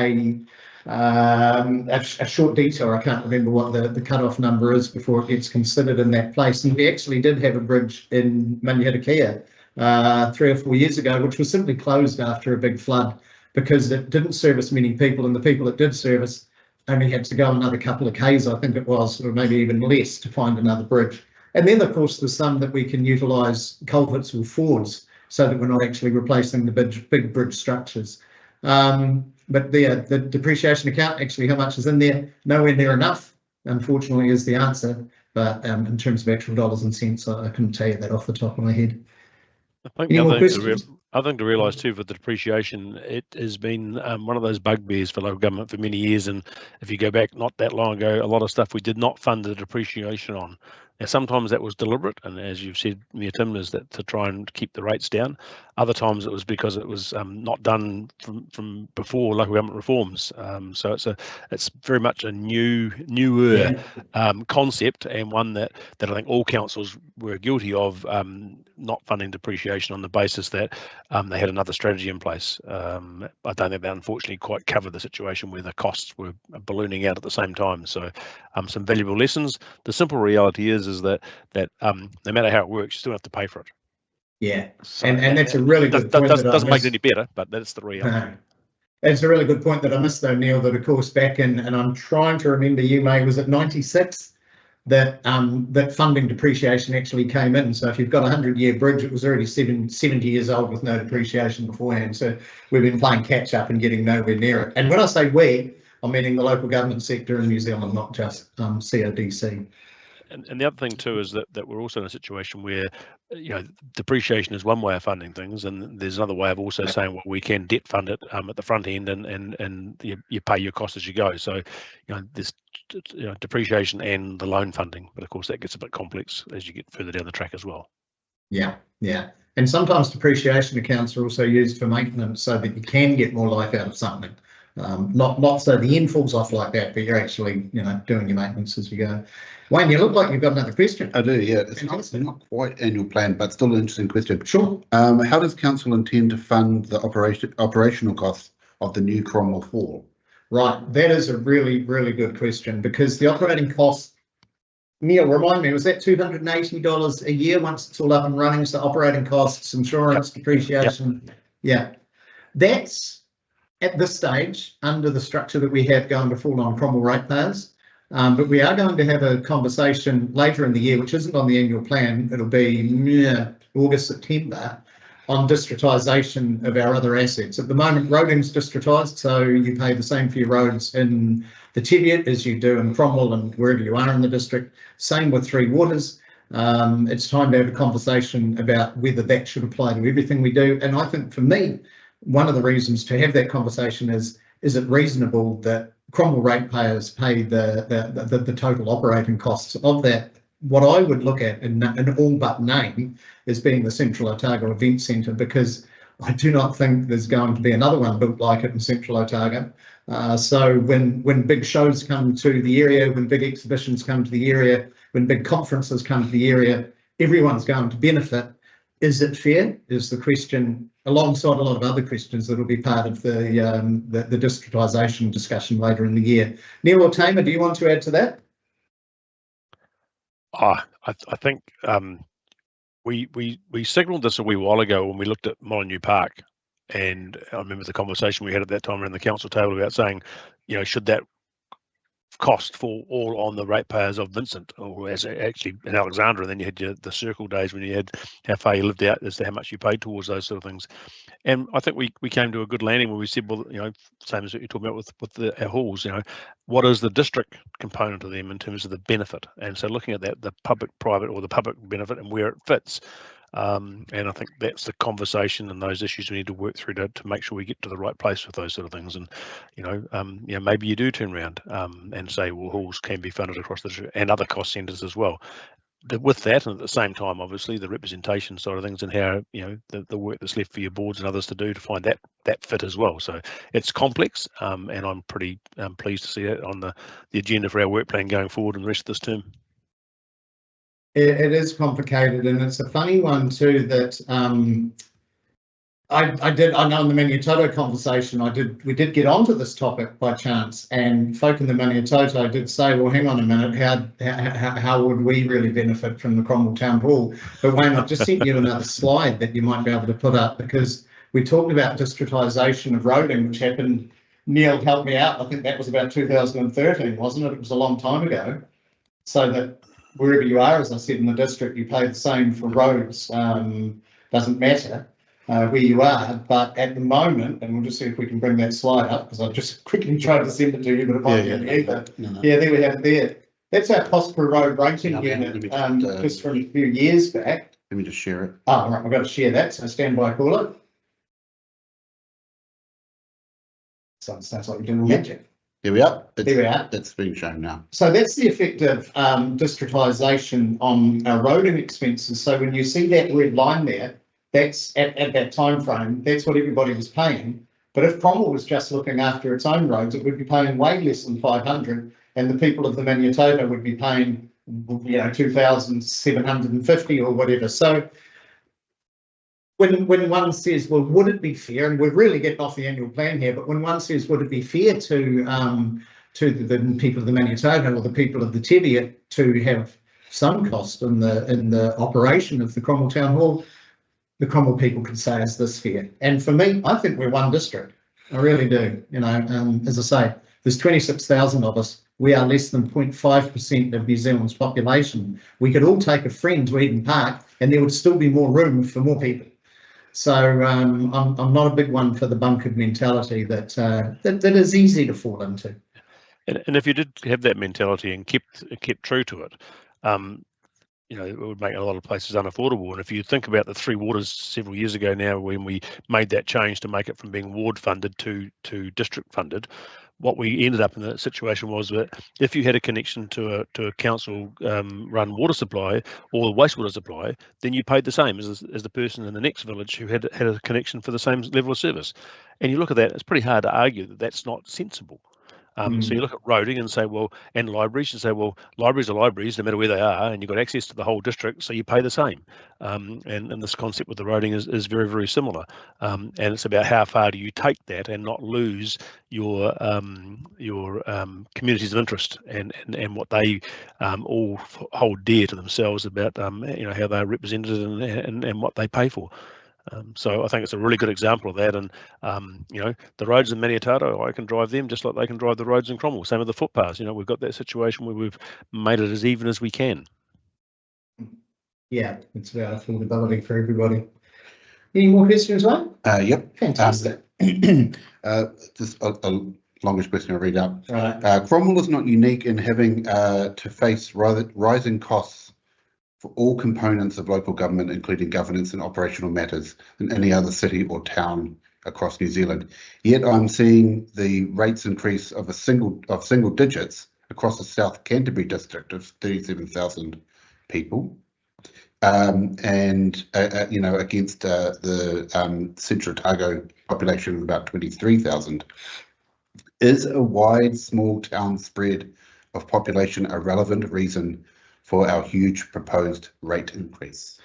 a short detour. I can't remember what the cut-off number is before it gets considered in that place. And we actually did have a bridge in Maniatakea 3 or 4 years ago, which was simply closed after a big flood because it didn't service many people, and the people it did service only had to go another couple of k's, I think it was, or maybe even less, to find another bridge. And then, of course, there's some that we can utilise culverts or fords so that we're not actually replacing the big bridge structures. But the depreciation account, actually how much is in there, nowhere near enough, unfortunately, is the answer. But in terms of actual dollars and cents, I couldn't tell you that off the top of my head. I think the other thing to realise too for the depreciation, it has been one of those bugbears for local government for many years. And if you go back not that long ago, a lot of stuff we did not fund the depreciation on. Now, sometimes that was deliberate, and as you've said, Mia Tim, is that to try and keep the rates down. Other times it was because it was not done from before local government reforms. So it's very much a newer concept, and one that I think all councils were guilty of not funding depreciation on the basis that they had another strategy in place. I don't think they unfortunately quite covered the situation where the costs were ballooning out at the same time. So some valuable lessons. The simple reality is is that no matter how it works, you still have to pay for it. Yeah, So, and that's a really good point. Doesn't make it any better, but that's the reality. No. It's a really good point that I missed though, Neil, that of course back in, and I'm trying to remember, you May, was it 96 that that funding depreciation actually came in. So if you've got a 100-year bridge, it was already 70 years old with no depreciation beforehand. So we've been playing catch up and getting nowhere near it. And when I say we, I'm meaning the local government sector in New Zealand, not just CODC. And the other thing too is that we're also in a situation where, depreciation is one way of funding things, and there's another way of also saying, well, we can debt fund it at the front end, and you pay your costs as you go. So, this depreciation and the loan funding, but of course that gets a bit complex as you get further down the track as well. Yeah, yeah. And sometimes depreciation accounts are also used for maintenance so that you can get more life out of something. Not so the end falls off like that, but you're actually, doing your maintenance as you go. Wayne, you look like you've got another question. I do, yeah. It's not quite annual plan, but still an interesting question. Sure. How does council intend to fund the operational costs of the new Cromwell Hall? Right, that is a really, really good question, because the operating costs, Neil, remind me, was that $280 a year once it's all up and running? So operating costs, insurance, depreciation. Yep. Yeah, that's at this stage under the structure that we have going to fall on Cromwell ratepayers. But we are going to have a conversation later in the year, which isn't on the annual plan. It'll be August, September, on distritisation of our other assets. At the moment, roading's distritised, so you pay the same for your roads in the Teviot as you do in Cromwell and wherever you are in the district. Same with Three Waters. It's time to have a conversation about whether that should apply to everything we do. And I think for me, one of the reasons to have that conversation is it reasonable that Cromwell ratepayers pay the total operating costs of that? What I would look at in all but name is being the Central Otago Event Centre, because I do not think there's going to be another one built like it in Central Otago. So when big shows come to the area, when big exhibitions come to the area, when big conferences come to the area, everyone's going to benefit. Is it fair? Is the question, alongside a lot of other questions that will be part of the distritisation discussion later in the year. Neil or Tamer, do you want to add to that? I think we signalled this a wee while ago when we looked at Molyneux Park, and I remember the conversation we had at that time around the council table about saying, should that cost fall all on the ratepayers of Vincent, or as actually in Alexandra, and then you had the circle days when you had how far you lived out as to how much you paid towards those sort of things. And I think we came to a good landing where we said, well, same as what you're talking about with our halls, what is the district component of them in terms of the benefit? And so looking at that, the public-private or the public benefit and where it fits. And I think that's the conversation and those issues we need to work through to make sure we get to the right place with those sort of things. And maybe you do turn around and say, well, halls can be funded across the district and other cost centres as well. With that, and at the same time, obviously the representation side of things and how the work that's left for your boards and others to do to find that fit as well. So it's complex, and I'm pretty pleased to see that on the agenda for our work plan going forward and the rest of this term. It is complicated, and it's a funny one too that I know in the Maniatoto conversation we did get onto this topic by chance, and folk in the Maniatoto did say, well, hang on a minute, how would we really benefit from the Cromwell Town Hall? But Wayne, I've just sent you another slide that you might be able to put up, because we talked about distritisation of roading, which happened, Neil helped me out, I think that was about 2013, wasn't it? It was a long time ago. So that wherever you are, as I said, in the district, you pay the same for roads. Doesn't matter where you are, but at the moment, and we'll just see if we can bring that slide up, because I've just quickly tried to send it to you, but it might be in either. No. Yeah, there we have it there. That's our cost per road rating unit, just from a few years back. Let me just share it. Oh, right, I've got to share that, so stand by caller. So it sounds like you're doing magic. There we are. There we are. That's being shown now. So that's the effect of distritisation on our roading expenses. So when you see that red line there, that's at that time frame, that's what everybody was paying. But if Cromwell was just looking after its own roads, it would be paying way less than 500, and the people of the Maniatoto would be paying, 2,750 or whatever. So when one says, well, would it be fair, and we're really getting off the annual plan here, but when one says, would it be fair to the people of the Maniatoto or the people of the Teviot to have some cost in the operation of the Cromwell Town Hall, the Cromwell people could say, is this fair? And for me, I think we're one district. I really do. You know, as I say, there's 26,000 of us. We are less than 0.5% of New Zealand's population. We could all take a friend to Eden Park and there would still be more room for more people. So I'm not a big one for the bunkered mentality that is easy to fall into. And if you did have that mentality and kept true to it, you know, it would make a lot of places unaffordable. And if you think about the Three Waters several years ago now, when we made that change to make it from being ward funded to district funded, what we ended up in that situation was that if you had a connection to a council run water supply or the wastewater supply, then you paid the same as the person in the next village who had a connection for the same level of service. And you look at that, it's pretty hard to argue that that's not sensible. So you look at roading and say, well, and libraries, and say, well, libraries are libraries no matter where they are, and you've got access to the whole district, so you pay the same. And this concept with the roading is very, very similar. And it's about how far do you take that and not lose your communities of interest and what they all hold dear to themselves about you know, how they're represented and what they pay for. So I think it's a really good example of that. And you know, the roads in Maniatato, I can drive them just like they can drive the roads in Cromwell. Same with the footpaths. You know, we've got that situation where we've made it as even as we can. Yeah, it's about affordability for everybody. Any more questions, Wayne? Yep. Fantastic. Just a longest question I'll read out. Right. Cromwell is not unique in having to face rising costs for all components of local government, including governance and operational matters, than any other city or town across New Zealand. Yet I'm seeing the rates increase of single digits across the South Canterbury district of 37,000 people, and you know, against the Central Otago population of about 23,000. Is a wide small town spread of population a relevant reason for our huge proposed rate increase?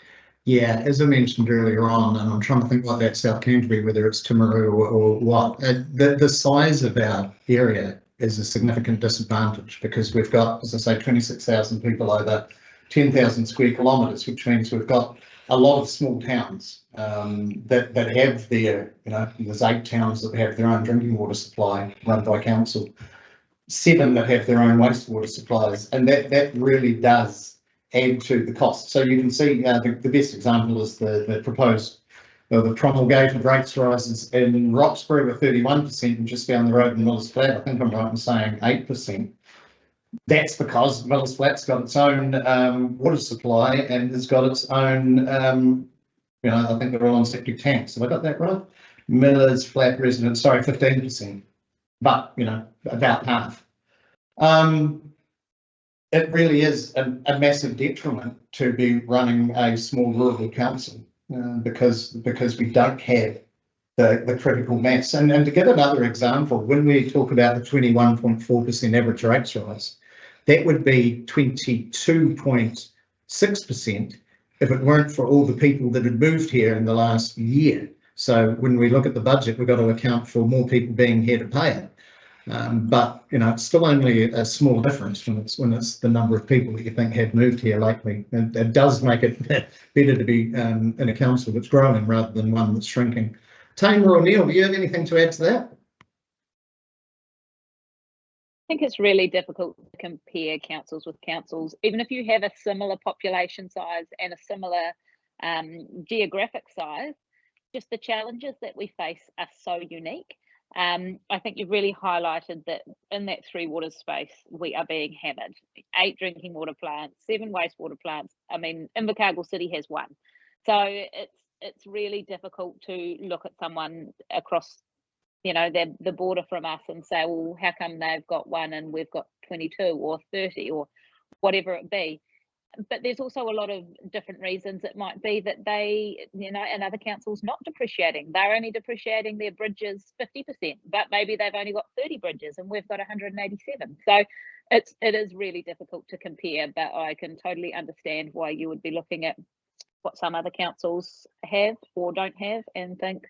Yeah, as I mentioned earlier on, and I'm trying to think like that South Canterbury, whether it's Timaru or what, the size of our area is a significant disadvantage because we've got, as I say, 26,000 people over 10,000 square kilometres, which means we've got a lot of small towns that have their, you know, there's 8 towns that have their own drinking water supply run by council, 7 that have their own wastewater supplies, and that really does add to the cost. So you can see the best example is the proposed, the promulgated rates rises in Roxburgh were 31%, and just down the road in Millers Flat, I think I'm right in saying 8%. That's because Millers Flat's got its own water supply and has got its own, you know, I think they're all on septic tanks. Have I got that right? Millers Flat residents, sorry, 15%. But, you know, about half. It really is a massive detriment to be running a small rural council because we don't have the critical mass. And to give another example, when we talk about the 21.4% average rates rise, that would be 22.6% if it weren't for all the people that had moved here in the last year. So when we look at the budget, we've got to account for more people being here to pay it. But you know, it's still only a small difference when it's the number of people that you think have moved here lately. And it does make it better to be in a council that's growing rather than one that's shrinking. Tamer or Neil, do you have anything to add to that? I think it's really difficult to compare councils with councils, even if you have a similar population size and a similar geographic size. Just the challenges that we face are so unique. I think you've really highlighted that in that Three Waters space, we are being hammered. 8 drinking water plants, 7 wastewater plants. I mean, Invercargill City has 1. So it's really difficult to look at someone across, you know, the border from us and say, well, how come they've got 1 and we've got 22 or 30 or whatever it be. But there's also a lot of different reasons. It might be that they, you know, another council's not depreciating. They're only depreciating their bridges 50%, but maybe they've only got 30 bridges and we've got 187. So it is really difficult to compare, but I can totally understand why you would be looking at what some other councils have or don't have and think,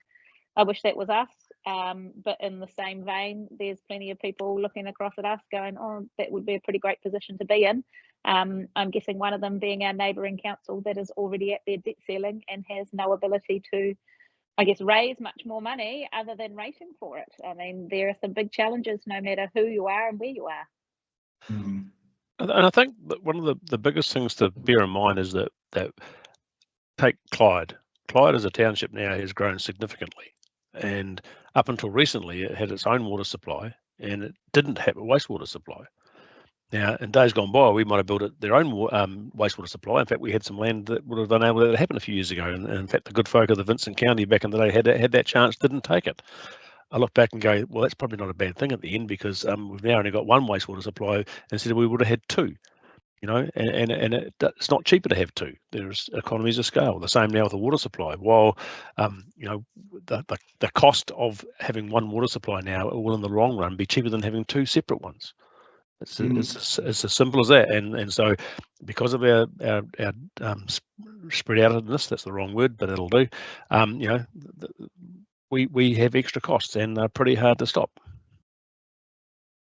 I wish that was us. But in the same vein, there's plenty of people looking across at us going, oh, that would be a pretty great position to be in. I'm guessing one of them being our neighbouring council that is already at their debt ceiling and has no ability to, I guess, raise much more money other than rating for it. I mean, there are some big challenges no matter who you are and where you are. Mm. And I think that one of the biggest things to bear in mind is that take Clyde. Clyde as a township now has grown significantly, and up until recently it had its own water supply and it didn't have a wastewater supply. Now, in days gone by, we might have built their own wastewater supply. In fact, we had some land that would have enabled that to happen a few years ago. And in fact, the good folk of the Vincent County back in the day had that chance, didn't take it. I look back and go, well, that's probably not a bad thing at the end, because we've now only got one wastewater supply instead of we would have had two. And it's not cheaper to have two. There's economies of scale. The same now with the water supply. While the cost of having one water supply now will in the long run be cheaper than having two separate ones. It's as simple as that, and so because of our spread outedness, that's the wrong word, but it'll do. We have extra costs, and they're pretty hard to stop.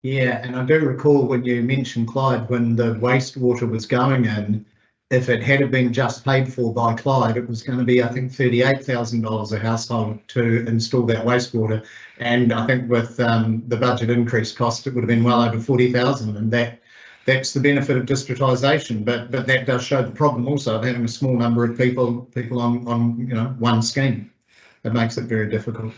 Yeah, and I do recall when you mentioned Clyde, when the wastewater was going in, if it had been just paid for by Clyde, it was going to be, I think, $38,000 a household to install that wastewater. And I think with the budget increase cost, it would have been well over 40,000. And that's the benefit of distributisation. But that does show the problem also of having a small number of people on one scheme. It makes it very difficult.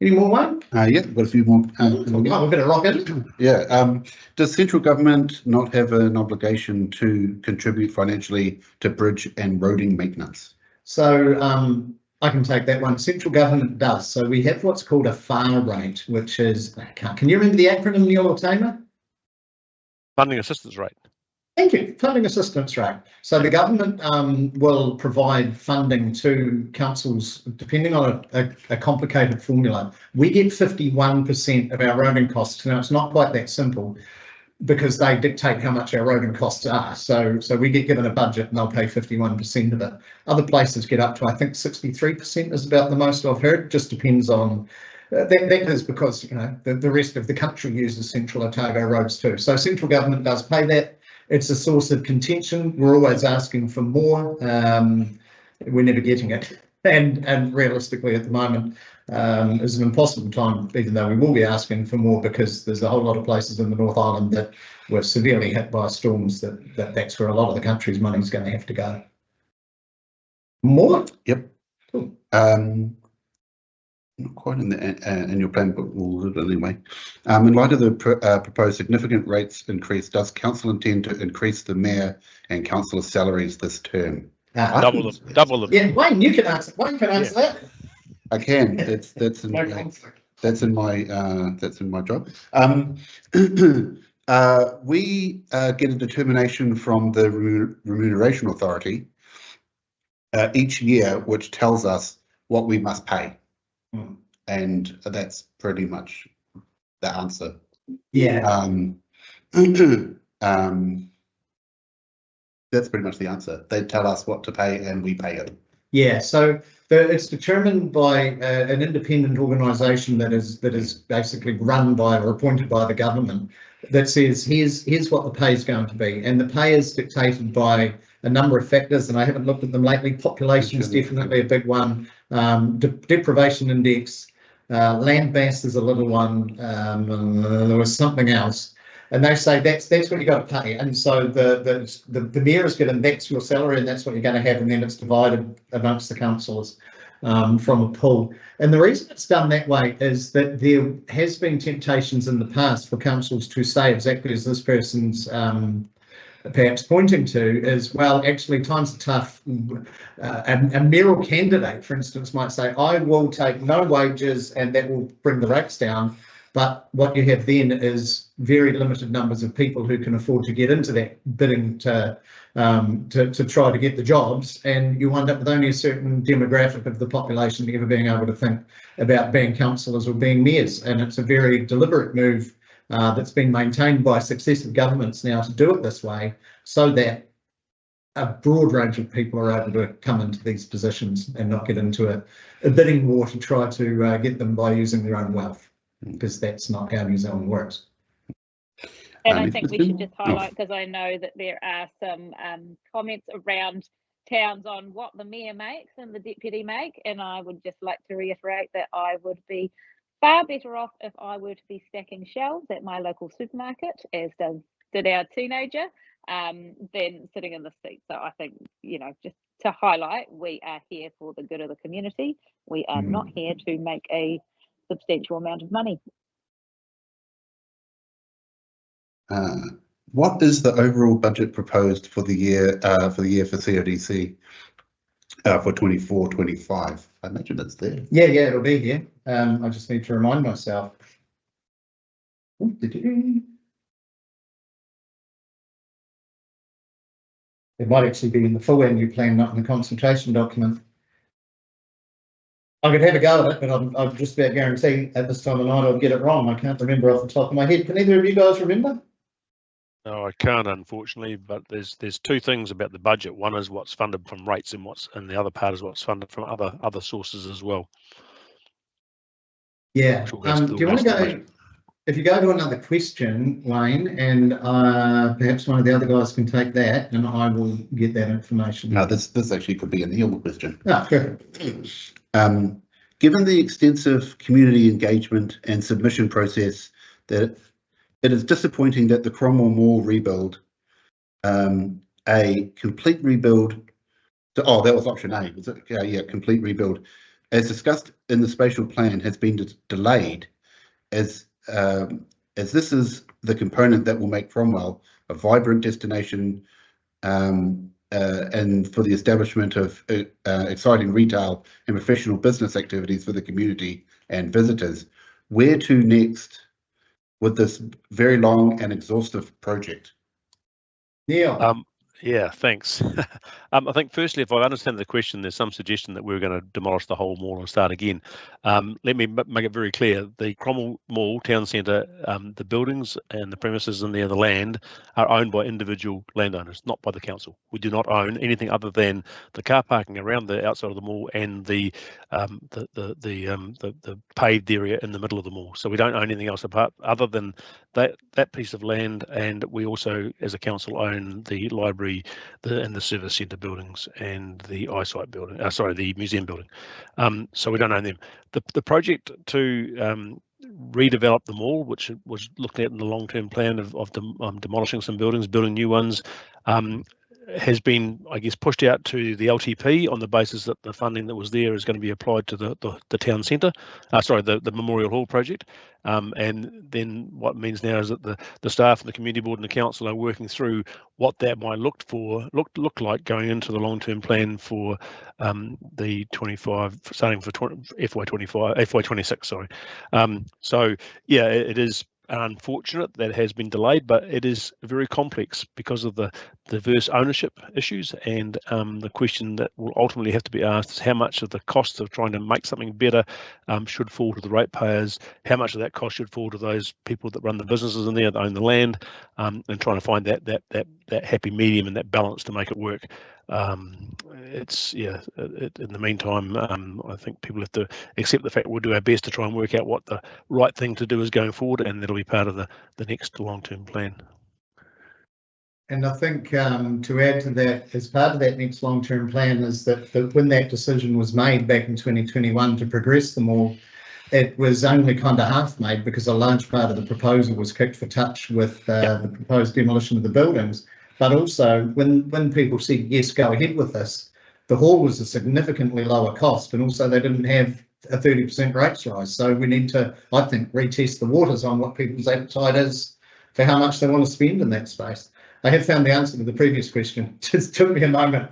Any more, Wayne? Yeah, got a few more. We're going to rock it. Yeah. Does central government not have an obligation to contribute financially to bridge and roading maintenance? So I can take that one. Central government does. So we have what's called a FAR rate, which is, can you remember the acronym, Neil or Tamer? Funding assistance rate. Thank you. Funding assistance rate. So the government will provide funding to councils depending on a complicated formula. We get 51% of our roading costs. Now, it's not quite that simple because they dictate how much our roading costs are. So we get given a budget and they'll pay 51% of it. Other places get up to, I think, 63% is about the most I've heard. Just depends on that is because the rest of the country uses Central Otago roads too. So central government does pay that. It's a source of contention. We're always asking for more. We're never getting it. And realistically at the moment is an impossible time, even though we will be asking for more, because there's a whole lot of places in the North Island that were severely hit by storms that's where a lot of the country's money is going to have to go. More? Yep. Cool. Not quite in the annual plan, but we'll do it anyway. In light of the proposed significant rates increase, does council intend to increase the mayor and councillor salaries this term? Double them. Yeah, Wayne, you can answer. Wayne can answer that. I can. That's in No my conflict. that's in my job. We get a determination from the remuneration authority each year, which tells us what we must pay. And that's pretty much the answer. Yeah. That's pretty much the answer. They tell us what to pay and we pay it. Yeah, so it's determined by an independent organisation that is basically run by or appointed by the government that says here's what the pay is going to be, and the pay is dictated by a number of factors, and I haven't looked at them lately. Population is definitely a big one. Deprivation index, land mass is a little one. There was something else. And they say that's what you got to pay, and so the mayor is given that's your salary, and that's what you're going to have, and then it's divided amongst the councillors from a pool. And the reason it's done that way is that there has been temptations in the past for councils to say exactly as this person's perhaps pointing to is, well, actually times are tough. A mayoral candidate, for instance, might say, I will take no wages, and that will bring the rates down. But what you have then is very limited numbers of people who can afford to get into that bidding to try to get the jobs, and you wind up with only a certain demographic of the population ever being able to think about being councillors or being mayors. And it's a very deliberate move that's been maintained by successive governments now to do it this way, so that a broad range of people are able to come into these positions and not get into a bidding war to try to get them by using their own wealth, because that's not how New Zealand works. And I Next think we question? should just highlight, because I know that there are some comments around towns on what the mayor makes and the deputy make, and I would just like to reiterate that I would be far better off if I were to be stacking shelves at my local supermarket, as did our teenager, than sitting in the seat. So I think, you know, just to highlight, we are here for the good of the community. We are not here to make a substantial amount of money. What is the overall budget proposed for the year for CODC for 24-25? I imagine it's there. Yeah, it'll be here. I just need to remind myself. It might actually be in the full annual plan, not in the consultation document. I could have a go at it, but I'm just about guaranteeing at this time of night I'll get it wrong. I can't remember off the top of my head. Can either of you guys remember? No, I can't, unfortunately, but there's two things about the budget. One is what's funded from rates, and the other part is what's funded from other sources as well. Yeah. Sure, Do you want to go? If you go to another question, Wayne, and perhaps one of the other guys can take that, and I will get that information. No, this actually could be a Neil question. Oh, perfect. Given the extensive community engagement and submission process, that it is disappointing that the Cromwell Mall rebuild, a complete rebuild. Oh, that was option A. Was it? Yeah, complete rebuild, as discussed in the spatial plan, has been delayed, as this is the component that will make Cromwell a vibrant destination, and for the establishment of exciting retail and professional business activities for the community and visitors. Where to next with this very long and exhaustive project? Neil. Yeah, thanks. I think firstly, if I understand the question, there's some suggestion that we're going to demolish the whole mall and start again. Let me make it very clear. The Cromwell Mall Town Centre, the buildings and the premises and the land are owned by individual landowners, not by the council. We do not own anything other than the car parking around the outside of the mall and the paved area in the middle of the mall. So we don't own anything else apart other than that piece of land, and we also, as a council, own the library, and the service centre buildings and the eyesight building. The museum building. So we don't own them. The project to redevelop the mall, which was looked at in the long-term plan of demolishing some buildings, building new ones, has been, I guess, pushed out to the LTP on the basis that the funding that was there is going to be applied to the town centre, the Memorial Hall project. And then what it means now is that the staff and the community board and the council are working through what that might look like going into the long-term plan for the 25, starting for FY26. Sorry. So yeah, it is unfortunate that it has been delayed, but it is very complex because of the diverse ownership issues, and the question that will ultimately have to be asked is how much of the cost of trying to make something better should fall to the ratepayers, how much of that cost should fall to those people that run the businesses in there, that own the land, and trying to find that happy medium and that balance to make it work. In the meantime, I think people have to accept the fact we'll do our best to try and work out what the right thing to do is going forward, and that'll be part of the next long-term plan. And I think to add to that, as part of that next long-term plan, is that when that decision was made back in 2021 to progress the mall, it was only kind of half made because a large part of the proposal was kicked for touch with the proposed demolition of the buildings. But also, when people said, yes, go ahead with this, the hall was a significantly lower cost, and also they didn't have a 30% rates rise. So we need to, I think, retest the waters on what people's appetite is for how much they want to spend in that space. I have found the answer to the previous question. Just took me a moment.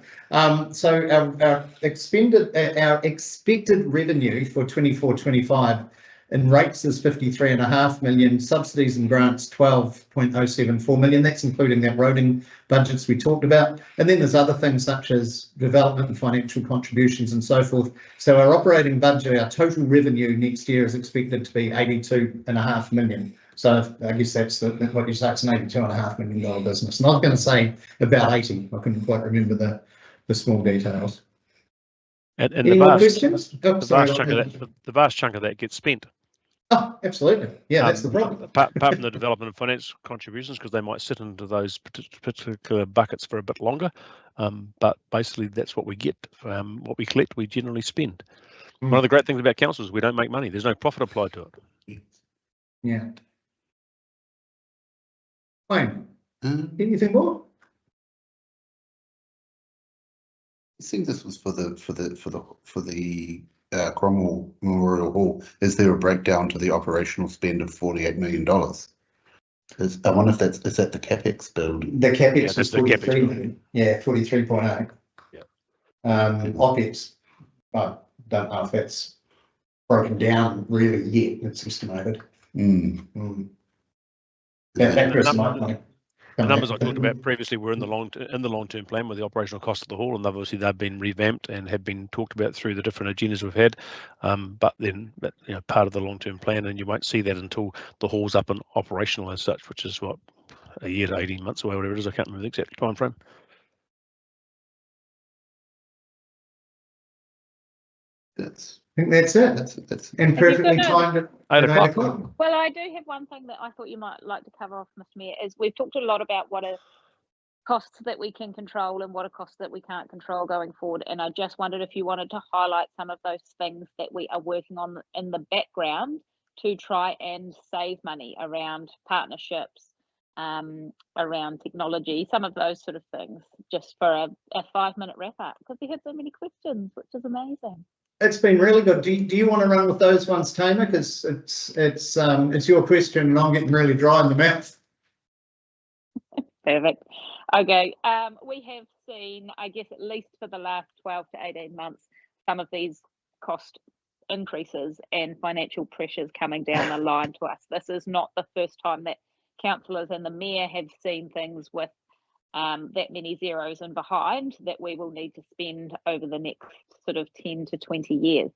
So our expected revenue for 24-25 in rates is 53.5 million, subsidies and grants 12.074 million. That's including that roading budgets we talked about. And then there's other things such as development and financial contributions and so forth. So our operating budget, our total revenue next year is expected to be 82.5 million. So I guess that's what you say, it's an $82.5 million business. And I was going to say about 80. I couldn't quite remember the small details. And the vast chunk of that gets spent. Oh, absolutely. Yeah, that's the problem. Apart from the development of finance contributions, because they might sit into those particular buckets for a bit longer. But basically, that's what we get. What we collect, we generally spend. One of the great things about council is we don't make money. There's no profit applied to it. Yeah. Wayne, anything more? I think this was for the Cromwell Memorial Hall. Is there a breakdown to the operational spend of $48 million? I wonder if is that the capex build? The capex that's was the 43 capex million. Yeah, 43.8. Yeah. OPEX, I don't know if that's broken down really yet. It's estimated. That person might know. The numbers I talked about previously were in the long-term plan with the operational cost of the hall, and obviously they've been revamped and have been talked about through the different agendas we've had. But part of the long-term plan, and you won't see that until the hall's up and operational as such, which is what, a year to 18 months away, whatever it is. I can't remember the exact time frame. I think that's it. That's and perfectly timed at 8 o'clock. Well, I do have one thing that I thought you might like to cover off, Mr. Mayor, is we've talked a lot about what are costs that we can control and what are costs that we can't control going forward. And I just wondered if you wanted to highlight some of those things that we are working on in the background to try and save money around partnerships, around technology, some of those sort of things, just for a 5-minute wrap up, because we had so many questions, which is amazing. It's been really good. Do you want to run with those ones, Tamer? Because it's your question and I'm getting really dry in the mouth. Perfect. Okay. We have seen, I guess, at least for the last 12 to 18 months, some of these cost increases and financial pressures coming down the line to us. This is not the first time that councillors and the mayor have seen things with that many zeros and behind that we will need to spend over the next sort of 10 to 20 years.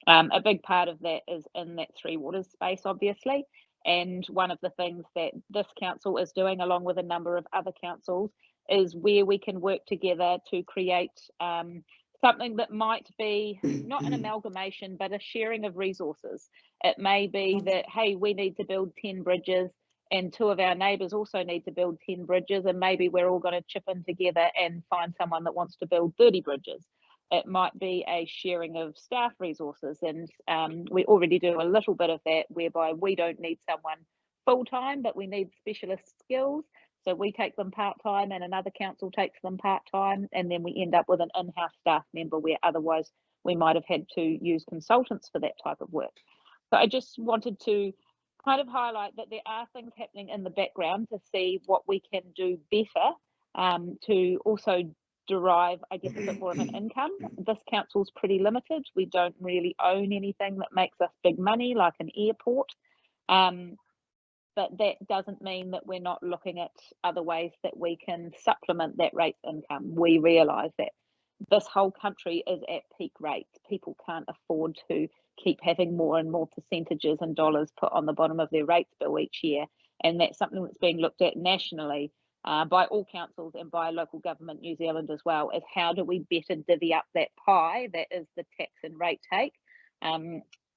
A big part of that is in that Three Waters space, obviously. And one of the things that this council is doing, along with a number of other councils, is where we can work together to create something that might be not an amalgamation, but a sharing of resources. It may be that, hey, we need to build 10 bridges and 2 of our neighbours also need to build 10 bridges, and maybe we're all going to chip in together and find someone that wants to build 30 bridges. It might be a sharing of staff resources, and we already do a little bit of that, whereby we don't need someone full-time, but we need specialist skills. So we take them part-time and another council takes them part-time, and then we end up with an in-house staff member where otherwise we might have had to use consultants for that type of work. So I just wanted to kind of highlight that there are things happening in the background to see what we can do better to also derive, I guess, a bit more of an income. This council's pretty limited. We don't really own anything that makes us big money, like an airport. But that doesn't mean that we're not looking at other ways that we can supplement that rates income. We realise that this whole country is at peak rates. People can't afford to keep having more and more percentages and dollars put on the bottom of their rates bill each year. And that's something that's being looked at nationally by all councils and by local government New Zealand as well, is how do we better divvy up that pie that is the tax and rate take.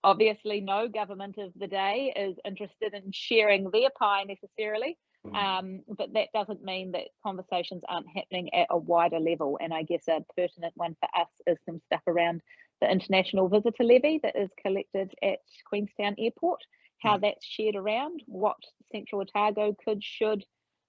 Obviously, no government of the day is interested in sharing their pie necessarily, but that doesn't mean that conversations aren't happening at a wider level. And I guess a pertinent one for us is some stuff around the international visitor levy that is collected at Queenstown Airport, how that's shared around, what Central Otago should,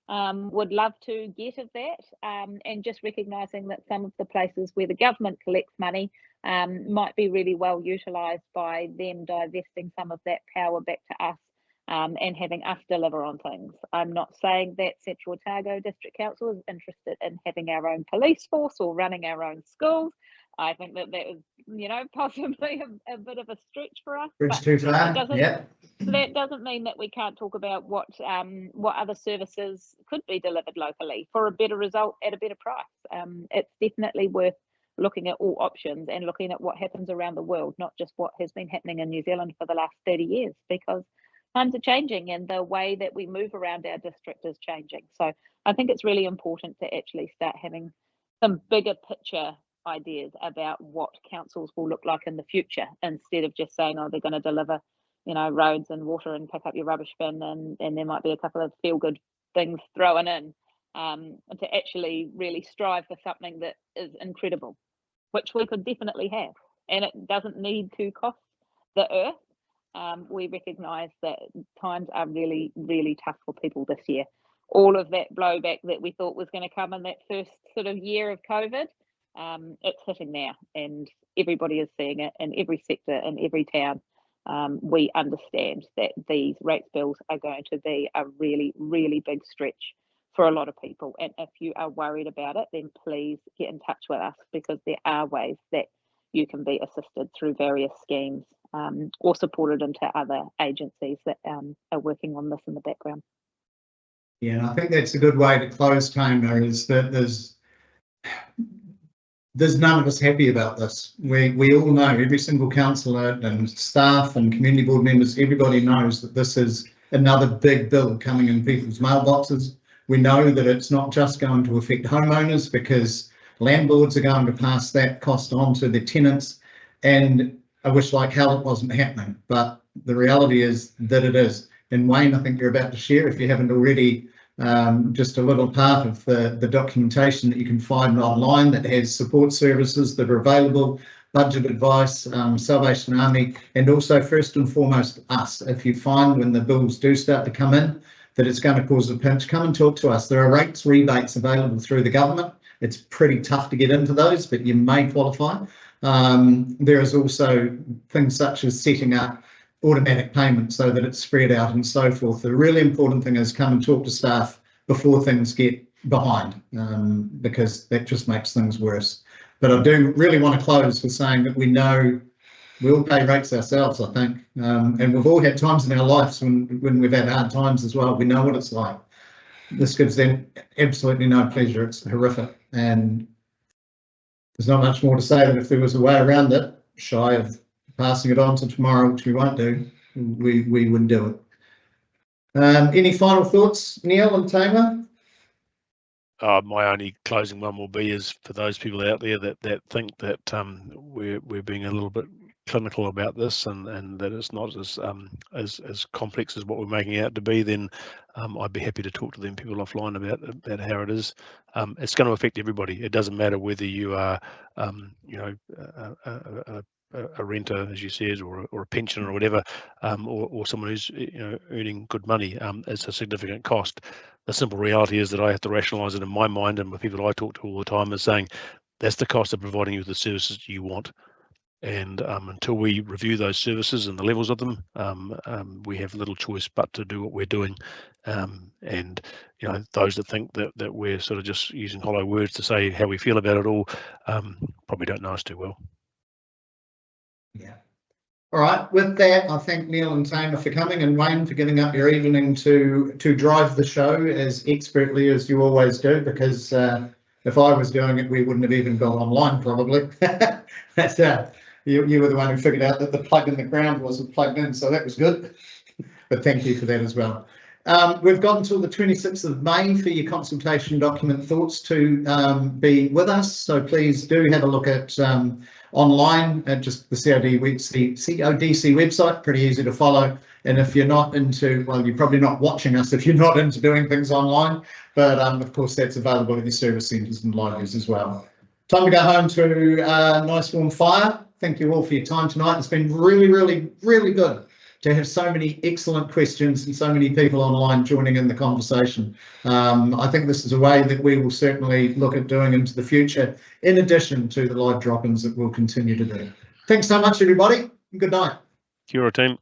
would love to get of that, and just recognising that some of the places where the government collects money might be really well utilised by them divesting some of that power back to us and having us deliver on things. I'm not saying that Central Otago District Council is interested in having our own police force or running our own schools. I think that is, possibly a bit of a stretch for us. Bridge too far. Yeah. That doesn't mean that we can't talk about what other services could be delivered locally for a better result at a better price. It's definitely worth looking at all options and looking at what happens around the world, not just what has been happening in New Zealand for the last 30 years, because times are changing and the way that we move around our district is changing. So I think it's really important to actually start having some bigger picture ideas about what councils will look like in the future, instead of just saying, oh, they're going to deliver roads and water and pick up your rubbish bin, and there might be a couple of feel-good things thrown in, to actually really strive for something that is incredible, which we could definitely have, and it doesn't need to cost the earth. We recognise that times are really, really tough for people this year. All of that blowback that we thought was going to come in that first sort of year of COVID, it's hitting now, and everybody is seeing it in every sector, in every town. We understand that these rates bills are going to be a really, really big stretch for a lot of people. And if you are worried about it, then please get in touch with us, because there are ways that you can be assisted through various schemes, or supported into other agencies that are working on this in the background. Yeah, and I think that's a good way to close, Tamer, is that there's none of us happy about this. We all know, every single councillor and staff and community board members, everybody knows that this is another big bill coming in people's mailboxes. We know that it's not just going to affect homeowners, because landlords are going to pass that cost on to their tenants, and I wish like hell it wasn't happening, but the reality is that it is. And Wayne, I think you're about to share, if you haven't already, just a little part of the documentation that you can find online that has support services that are available, budget advice, Salvation Army, and also first and foremost us. If you find when the bills do start to come in that it's going to cause a pinch, come and talk to us. There are rates rebates available through the government. It's pretty tough to get into those, but you may qualify. There is also things such as setting up automatic payments so that it's spread out and so forth. The really important thing is come and talk to staff before things get behind, because that just makes things worse. But I do really want to close with saying that we know we all pay rates ourselves, I think, and we've all had times in our lives when we've had hard times as well. We know what it's like. This gives them absolutely no pleasure. It's horrific, and there's not much more to say than if there was a way around it, shy of passing it on to tomorrow, which we won't do, we would do it. Any final thoughts, Neil and Tamer? My only closing one will be is for those people out there that think that we're being a little bit clinical about this, and that it's not as complex as what we're making it out to be, then I'd be happy to talk to them people offline about how it is. It's going to affect everybody. It doesn't matter whether you are a renter, as you said, or a pensioner or whatever, or someone who's earning good money. It's a significant cost. The simple reality is that I have to rationalise it in my mind, and with people I talk to all the time, is saying that's the cost of providing you the services you want. And until we review those services and the levels of them, we have little choice but to do what we're doing. And those that think that we're sort of just using hollow words to say how we feel about it all, probably don't know us too well. Yeah. All right. With that, I thank Neil and Tamer for coming, and Wayne for giving up your evening to drive the show as expertly as you always do, because if I was doing it, we wouldn't have even gone online probably. That's you were the one who figured out that the plug in the ground wasn't plugged in, so that was good. But thank you for that as well. We've got until the 26th of May for your consultation document thoughts to be with us, so please do have a look at online at just the CODC website, pretty easy to follow. And if you're not into, well, you're probably not watching us if you're not into doing things online, but of course that's available in the service centres and libraries as well. Time to go home to a nice warm fire. Thank you all for your time tonight. It's been really, really, really good to have so many excellent questions and so many people online joining in the conversation. I think this is a way that we will certainly look at doing into the future, in addition to the live drop-ins that we'll continue to do. Thanks so much, everybody. Good night. Kia ora, team.